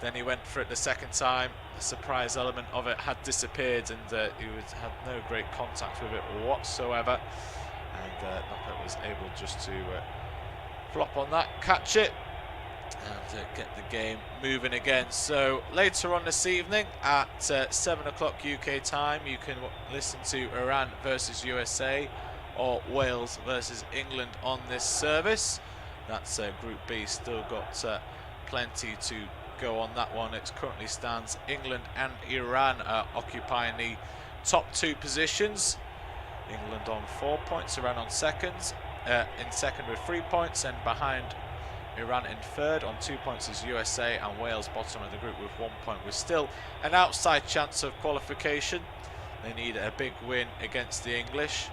then he went for it the second time. The surprise element of it had disappeared, and he had no great contact with it whatsoever. And O.A.T. was able just to flop on that, catch it, and get the game moving again. So later on this evening at 7 o'clock UK time, you can listen to Iran versus USA or Wales versus England on this service. That's Group B, still got plenty to go on that one. It currently stands England and Iran occupying the top two positions. England on 4 points, Iran on in second with 3 points, and behind Iran in third on 2 points is USA, and Wales bottom of the group with 1 point, with still an outside chance of qualification. They need a big win against the English,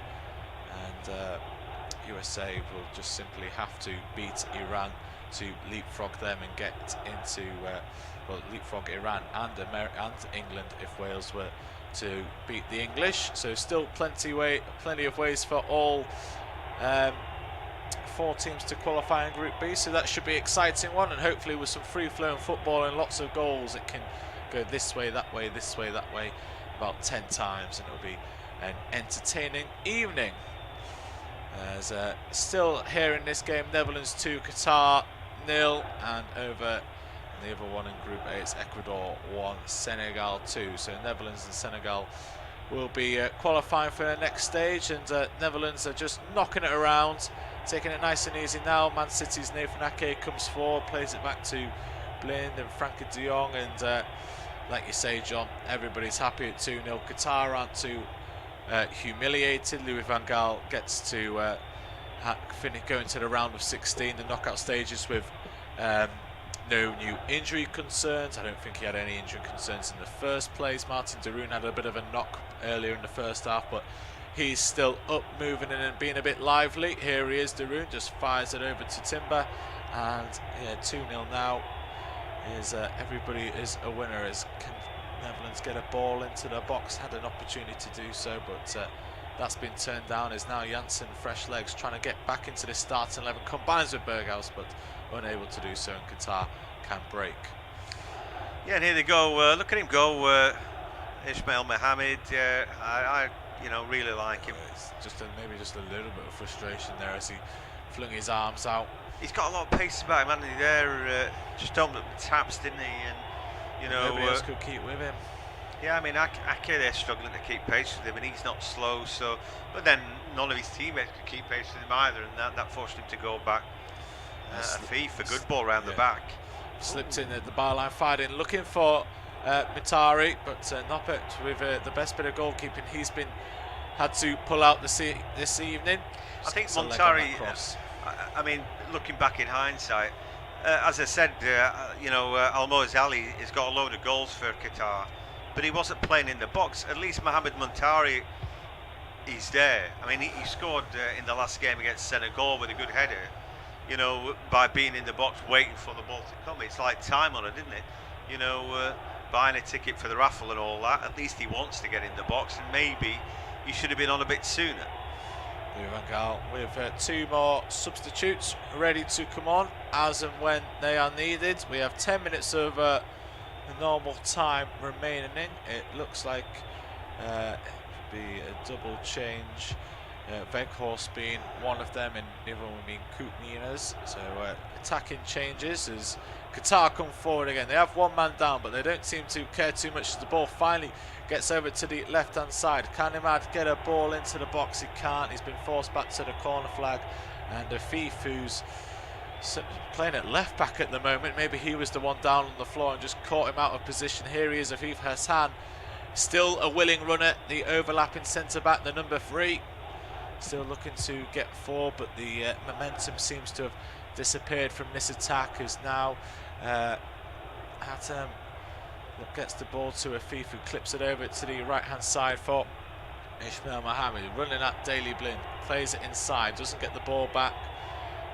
and USA will just simply have to beat Iran to leapfrog them and get into leapfrog Iran and England if Wales were to beat the English. So still plenty of ways for all 4 teams to qualify in Group B, so that should be an exciting one, and hopefully with some free-flowing football and lots of goals, it can go this way, that way, this way, that way, about 10 times, and it'll be an entertaining evening. As still here in this game, Netherlands 2, Qatar 0, and over the other one in Group A, it's Ecuador 1, Senegal 2. So Netherlands and Senegal will be qualifying for the next stage, and Netherlands are just knocking it around, taking it nice and easy now. Man City's Nathan Ake comes forward, plays it back to Blind and Frankie de Jong, and like you say, John, everybody's happy at 2-0. Qatar aren't too humiliated. Louis van Gaal gets to go into the round of 16, the knockout stages, with no new injury concerns. I don't think he had any injury concerns in the first place. Martin de Roon had a bit of a knock earlier in the first half, but he's still up, moving in and being a bit lively. Here he is, de Roon just fires it over to Timber, and yeah, 2-0 now. Everybody is a winner. As can Netherlands get a ball into the box? Had an opportunity to do so, but that's been turned down. Is now Janssen, fresh legs, trying to get back into the starting 11, combines with Berghuis, but unable to do so, and Qatar can break. Yeah, and here they go. Look at him go, Ismail Mohammed. I really like him. It's just maybe just a little bit of frustration there as he flung his arms out. He's got a lot of pace about him, hasn't he? There, just opened up the taps, didn't he? And nobody else could keep with him. Yeah, I mean, Ake, they're struggling to keep pace with him, and he's not slow. So, but then none of his teammates could keep pace with him either, and that forced him to go back. Afif, a good ball round the back. Slipped in at the byline, fired in, looking for Mitari, but Noppert with the best bit of goalkeeping he's had to pull out this evening. I think Montari, I mean, looking back in hindsight, as I said, Almoez Ali has got a load of goals for Qatar, but he wasn't playing in the box. At least Mohamed Montari he's there. I mean, he scored in the last game against Senegal with a good header. You know, by being in the box waiting for the ball to come. It's like time on it, isn't it? You know, buying a ticket for the raffle and all that. At least he wants to get in the box, and maybe he should have been on a bit sooner. Louis van Gaal with 2 more substitutes ready to come on as and when they are needed. We have 10 minutes of the normal time remaining. It looks like it would be a double change. Weghorst being one of them, and the other one being Koopmeiners. So attacking changes as Qatar come forward again. They have 1 man down, but they don't seem to care too much as the ball finally gets over to the left-hand side. Can Imad get a ball into the box? He can't. He's been forced back to the corner flag. And Afif, who's playing at left-back at the moment, maybe he was the one down on the floor and just caught him out of position. Here he is, Afif Hassan. Still a willing runner, the overlapping centre-back, the number 3. Still looking to get forward, but the momentum seems to have disappeared from this attack, as now Hatem gets the ball to Afif, who clips it over to the right-hand side for Ismail Mohammed, running at Daley Blind, plays it inside, doesn't get the ball back,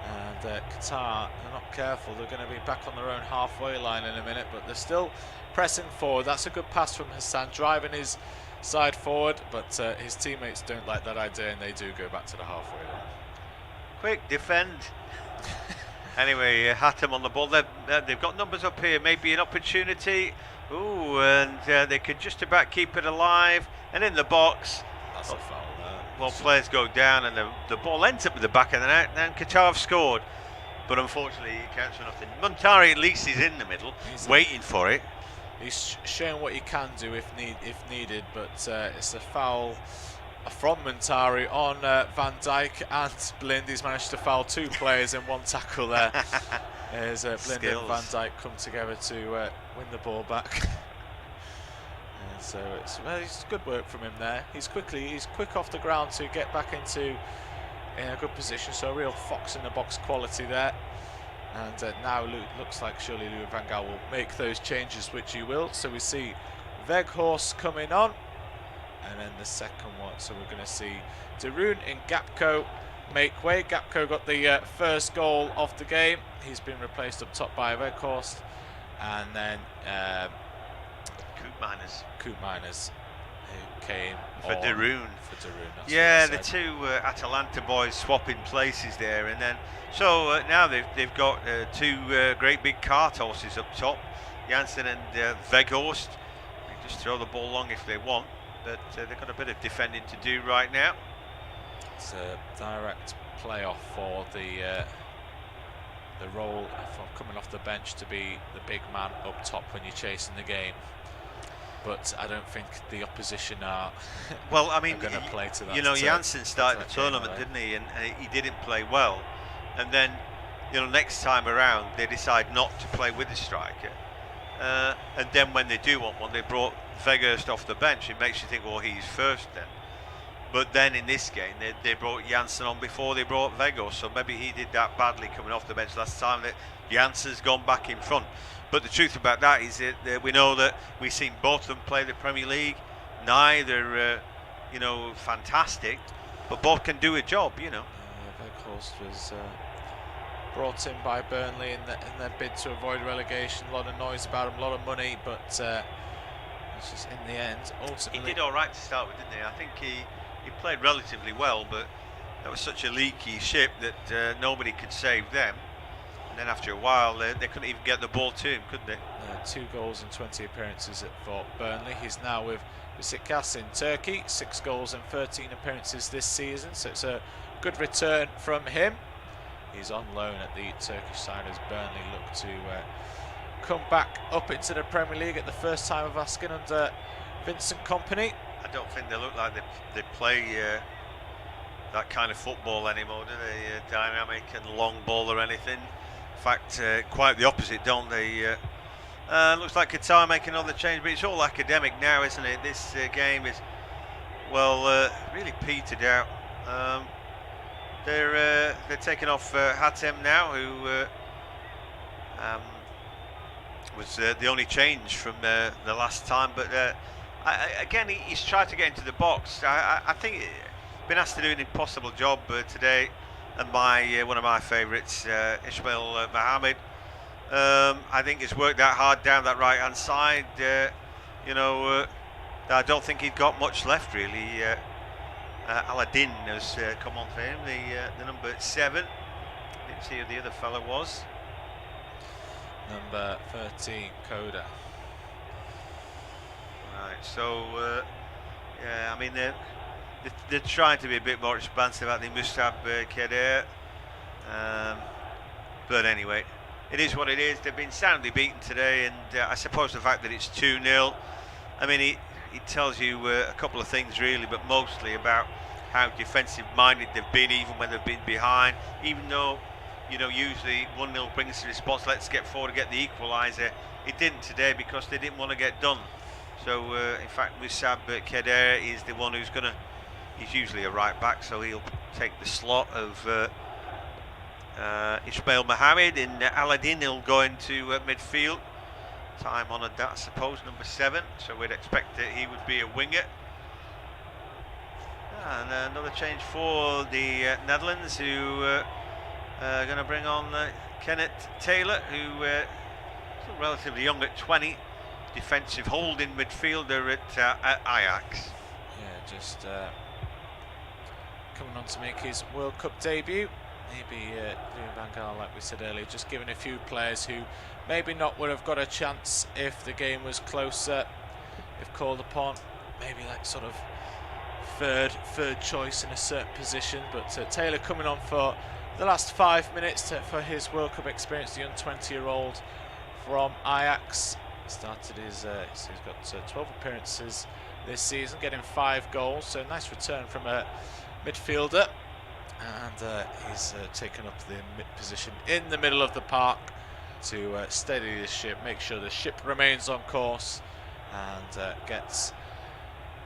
and Qatar are not careful. They're going to be back on their own halfway line in a minute, but they're still pressing forward. That's a good pass from Hassan, driving his side forward, but his teammates don't like that idea, and they do go back to the halfway line. Quick, defend. Anyway, Hatem on the ball. They've got numbers up here, maybe an opportunity. Ooh, and they could just about keep it alive. And in the box. That's a foul there. Well, players go down, and the ball ends up with the back of the net, and Qatar have scored. But unfortunately, he counts for nothing. Muntari at least is in the middle, waiting for it. He's showing what he can do if needed, but it's a foul from Muntari on Van Dijk and Blind. He's managed to foul 2 players in 1 tackle there. As Blind and Van Dijk come together to win the ball back. And so it's good work from him there. He's quick off the ground to get back in a good position. So a real fox in the box quality there. And now looks like surely Louis van Gaal will make those changes, which he will. So we see Weghorst coming on, and then the second one. So we're going to see Darun and Gapco make way. Gapco got the first goal of the game. He's been replaced up top by Weghorst, and then Koopmeiners, who came for Darun. Yeah, the 2 Atalanta boys swapping places there, and then so now they've got 2 great big cart horses up top, Janssen and Weghorst. They just throw the ball long if they want, but they've got a bit of defending to do right now. It's a direct playoff for the role of coming off the bench to be the big man up top when you're chasing the game. But I don't think the opposition are well. I mean, going to play to that. You know, Janssen started the tournament, didn't he? And he didn't play well. And then, you know, next time around they decide not to play with the striker. And then when they do want one, they brought Weghorst off the bench. It makes you think, well, he's first then. But then in this game, they brought Janssen on before they brought Weghorst. So maybe he did that badly coming off the bench last time that Janssen's gone back in front. But the truth about that is that we know that we've seen both of them play the Premier League. Neither, you know, fantastic, but both can do a job, you know. Weghorst was brought in by Burnley in their bid to avoid relegation. A lot of noise about him, a lot of money, but it's just in the end, ultimately. He did all right to start with, didn't he? I think he played relatively well, but that was such a leaky ship that nobody could save them. And then after a while, they couldn't even get the ball to him, could they? 2 goals and 20 appearances for Burnley. He's now with Besiktas in Turkey. 6 goals and 13 appearances this season, so it's a good return from him. He's on loan at the Turkish side as Burnley look to come back up into the Premier League at the first time of asking under Vincent Kompany. I don't think they look like they play that kind of football anymore, do they? Dynamic and long ball or anything. In fact, quite the opposite, don't they? Looks like Qatar making another change, but it's all academic now, isn't it? This game is, well, really petered out. They're taking off Hatem now, who was the only change from the last time. But again, he's tried to get into the box. I think been asked to do an impossible job today, and my one of my favourites, Ismail Mohammed. I think he's worked that hard down that right hand side. I don't think he'd got much left really. Aladdin has come on for him, the number 7. Didn't see who the other fellow was. Number 13, Coda. Right, so yeah, I mean they're trying to be a bit more expansive. I think Mustab Kheder. But anyway, it is what it is. They've been soundly beaten today, and I suppose the fact that it's 2-0, I mean, it tells you a couple of things really, but mostly about how defensive-minded they've been, even when they've been behind. Even though, usually 1-0 brings the response, let's get forward to get the equaliser. It didn't today because they didn't want to get done. So, in fact, Musab Kheder is the one who's he's usually a right back, so he'll take the slot of Ismail Mohammed, and Aladdin will go into midfield. Time honoured that, I suppose, number 7. So we'd expect that he would be a winger. And another change for the Netherlands, who are going to bring on Kenneth Taylor, who is still relatively young at 20, defensive holding midfielder at Ajax. Yeah, just coming on to make his World Cup debut. Maybe Louis van Gaal, like we said earlier, just giving a few players who maybe not would have got a chance if the game was closer, if called upon. Maybe like sort of third choice in a certain position. But Taylor coming on for the last 5 minutes for his World Cup experience, the young 20-year-old from Ajax. Started he's got 12 appearances this season, getting 5 goals. So nice return from a midfielder. And he's taken up the position in the middle of the park to steady the ship, make sure the ship remains on course, and gets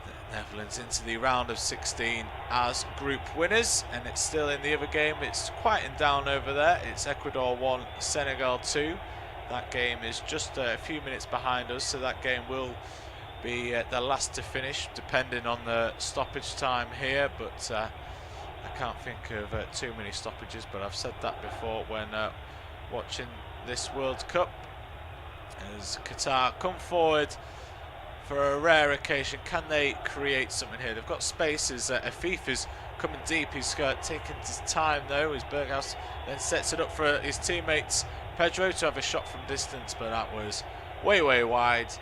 the Netherlands into the round of 16 as group winners. And it's still in the other game, it's quieting down over there. It's Ecuador 1, Senegal 2. That game is just a few minutes behind us, so that game will be the last to finish, depending on the stoppage time here. But I can't think of too many stoppages, but I've said that before when watching this World Cup. As Qatar come forward for a rare occasion, can they create something here? They've got spaces. Afifa's coming deep. He's taken his time though, as Berghaus then sets it up for his teammates Pedro to have a shot from distance, but that was way wide,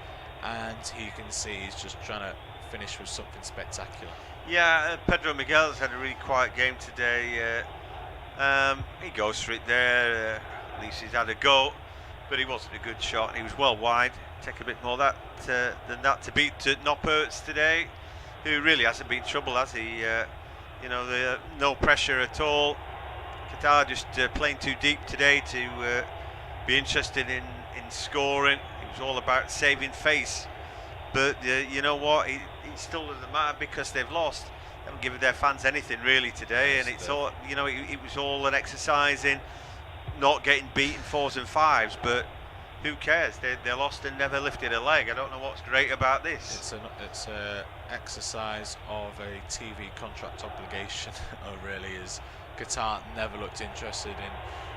and you can see he's just trying to finish with something spectacular. Yeah, Pedro Miguel's had a really quiet game today. He goes for it there. At least he's had a go, but he wasn't a good shot. He was well wide. Take a bit more than that to beat Noppert today, who really hasn't been trouble, has he? No pressure at all. Qatar just playing too deep today to be interested in scoring. It was all about saving face. But you know what? It still doesn't matter because they've lost. They haven't given their fans anything really today, and it's all it was all an exercise in not getting beaten 4s and 5s. But who cares? They lost and never lifted a leg. I don't know what's great about this. It's a exercise of a TV contract obligation. Really, is Qatar never looked interested in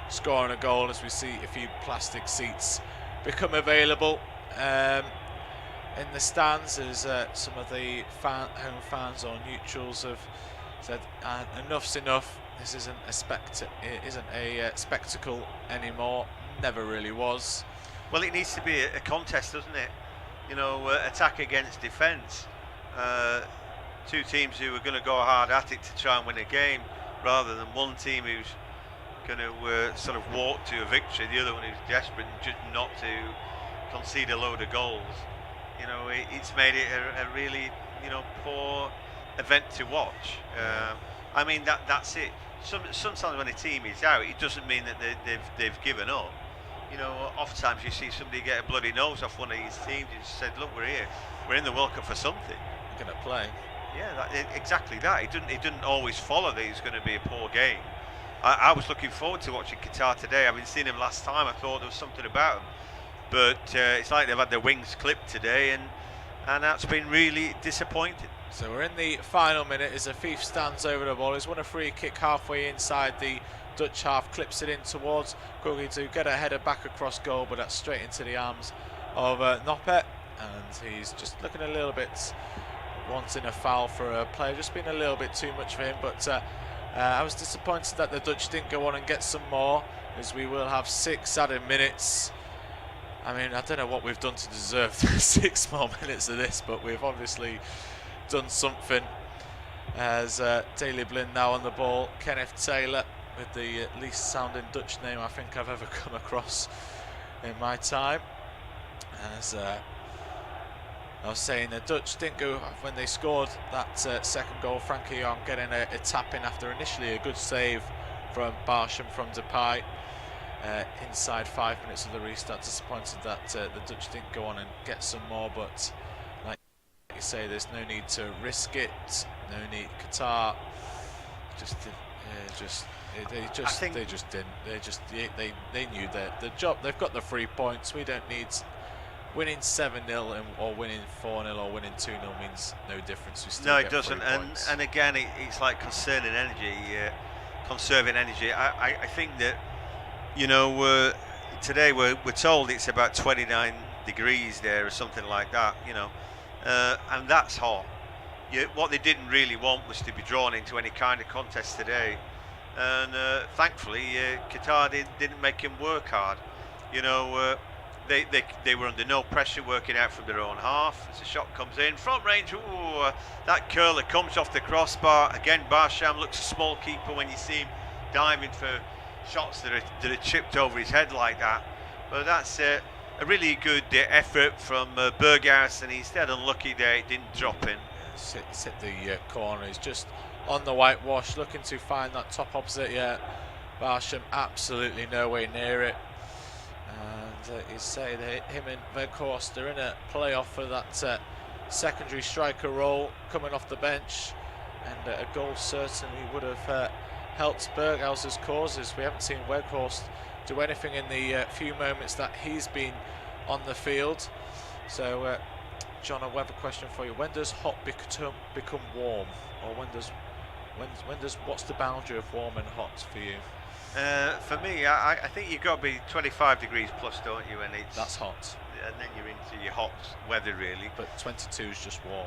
scoring a goal, as we see a few plastic seats become available. In the stands, as some of the home fans or neutrals have said, enough's enough. This isn't a spectacle anymore. Never really was. Well, it needs to be a contest, doesn't it? Attack against defence. Two teams who are going to go hard at it to try and win a game, rather than one team who's going to sort of walk to a victory, the other one who's desperate and just not to concede a load of goals. It's made it a really, poor event to watch. I mean, that's it. Sometimes when a team is out, it doesn't mean that they've given up. Oftentimes you see somebody get a bloody nose off one of these teams and said, "Look, we're here. We're in the World Cup for something. We're going to play." Yeah, exactly that. It didn't always follow that it's going to be a poor game. I was looking forward to watching Qatar today. Having seen him last time, I thought there was something about him. But it's like they've had their wings clipped today, and that's been really disappointing. So we're in the final minute as Afif stands over the ball. He's won a free kick halfway inside the Dutch half, clips it in towards Gugi to get a header back across goal, but that's straight into the arms of Noppet, and he's just looking a little bit wanting a foul for a player, just been a little bit too much for him, but I was disappointed that the Dutch didn't go on and get some more, as we will have 6 added minutes. I mean, I don't know what we've done to deserve 6 more minutes of this, but we've obviously done something. As Daley Blind now on the ball, Kenneth Taylor with the least sounding Dutch name I think I've ever come across in my time. As I was saying, the Dutch didn't go when they scored that second goal. Frankie Young getting a tap in after initially a good save from Barsham from Depay. Inside 5 minutes of the restart, disappointed that the Dutch didn't go on and get some more, but like you say, there's no need to risk it. No need. Qatar they knew that the job. They've got the 3 points. We don't need winning 7-0 or winning 4-0 or winning 2-0 means no difference. We still it doesn't. And again, it's like conserving energy. I think that, you know, today we're told it's about 29 degrees there or something like that, you know, and that's hot. What they didn't really want was to be drawn into any kind of contest today, and thankfully Qatar didn't make him work hard. You know, they were under no pressure working out from their own half. As the shot comes in, front range, that curler comes off the crossbar. Again, Barsham looks a small keeper when you see him diving for shots that are chipped over his head like that. But that's a really good effort from Berghaus, and he's dead unlucky there, it didn't drop in. It's hit the corner. He's just on the whitewash, looking to find that top opposite. Yeah, Barsham absolutely nowhere near it. And you say that him and Weghorst are in a playoff for that secondary striker role, coming off the bench, and a goal certainly would have helped Berghaus's causes. We haven't seen Weghorst do anything in the few moments that he's been on the field. So, John, a Weather question for you: when does hot become warm, or what's the boundary of warm and hot for you? For me, I think you've got to be 25 degrees plus, don't you? And that's hot. And then you're into your hot weather, really. But 22 is just warm.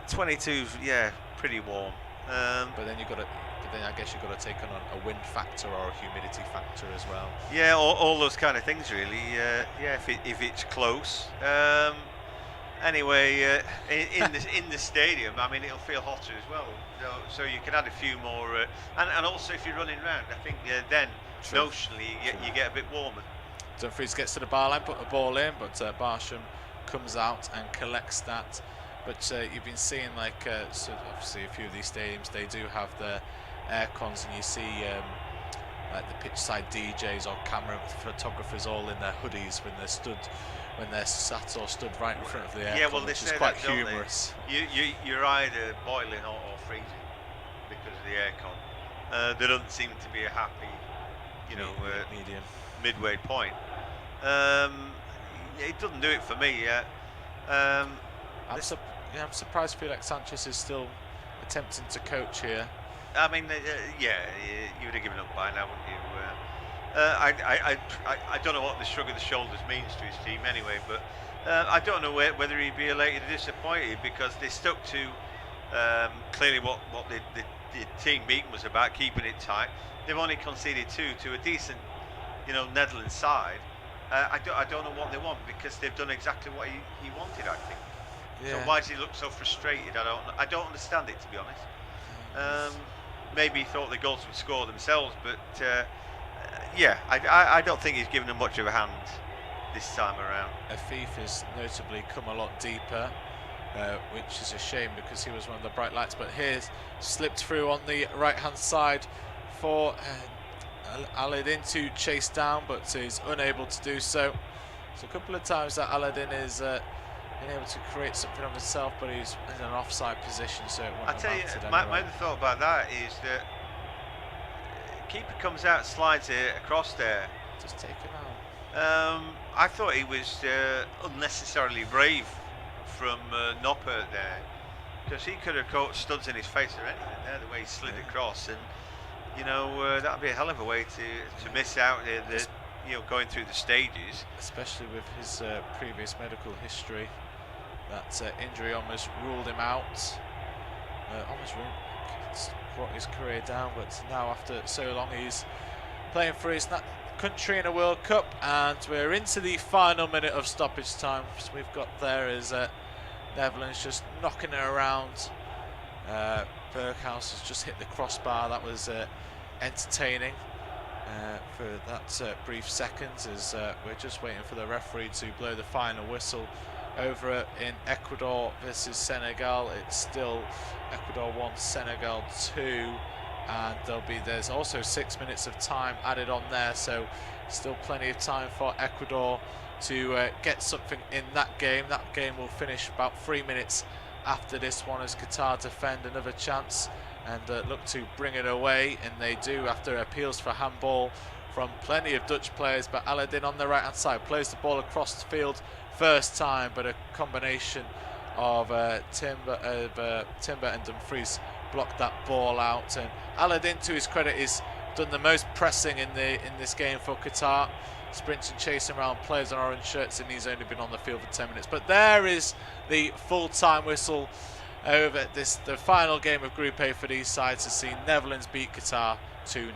22, yeah, pretty warm. But then I guess you've got to take on a wind factor or a humidity factor as well. Yeah, all those kind of things, really. Yeah, if it's close. Anyway, in the stadium, I mean, it'll feel hotter as well. So you can add a few more, and also if you're running around, I think then notionally you get a bit warmer. Dumfries gets to the bar line, put the ball in, but Barsham comes out and collects that. But you've been seeing, like, so obviously a few of these stadiums, they do have the air cons, and you see like the pitch side DJs or camera photographers all in their hoodies when they're sat or stood right in front of the aircon, which is quite humorous. You're either boiling or freezing because of the aircon. There doesn't seem to be a happy, medium midway point. It doesn't do it for me yet. I'm surprised Felix Sanchez is still attempting to coach here. I mean, you would have given up by now, wouldn't you? I don't know what the shrug of the shoulders means to his team anyway, but I don't know whether he'd be elated or disappointed, because they stuck to clearly what the team meeting was about, keeping it tight. They've only conceded 2 to a decent, Netherlands side. I don't know what they want, because they've done exactly what he wanted, I think. Yeah. So why does he look so frustrated? I don't understand it, to be honest. Maybe he thought the goals would score themselves, but yeah, I don't think he's given them much of a hand this time around. Afif has notably come a lot deeper, which is a shame because he was one of the bright lights. But here's slipped through on the right-hand side for Aladdin to chase down, but he's unable to do so. So a couple of times that Aladdin is been able to create something of himself, but he's in an offside position, so it won't have mattered anyway. My other thought about that is that keeper comes out, slides it across there. Just take him out. I thought he was unnecessarily brave from Noppert there. because he could have caught studs in his face or anything there, the way he slid across, and that'd be a hell of a way to miss out going through the stages, especially with his previous medical history. That injury almost ruled him out, almost brought his career down, but now after so long he's playing for his country in a World Cup, and we're into the final minute of stoppage time. So we've got there is Netherlands just knocking it around. Berghuis has just hit the crossbar. That was entertaining for that brief seconds, as we're just waiting for the referee to blow the final whistle. Over in Ecuador versus Senegal, it's still Ecuador 1, Senegal 2, and there's also 6 minutes of time added on there, so still plenty of time for Ecuador to get something in that game. That game will finish about 3 minutes after this one, as Qatar defend another chance and look to bring it away, and they do after appeals for handball from plenty of Dutch players. But Aladdin on the right hand side plays the ball across the field first time, but a combination of Timber and Dumfries blocked that ball out. And Aladdin, to his credit, has done the most pressing in this game for Qatar, sprinting, chasing around players in orange shirts, and he's only been on the field for 10 minutes. But there is the full-time whistle over the final game of Group A for these sides, to see Netherlands beat Qatar 2-0.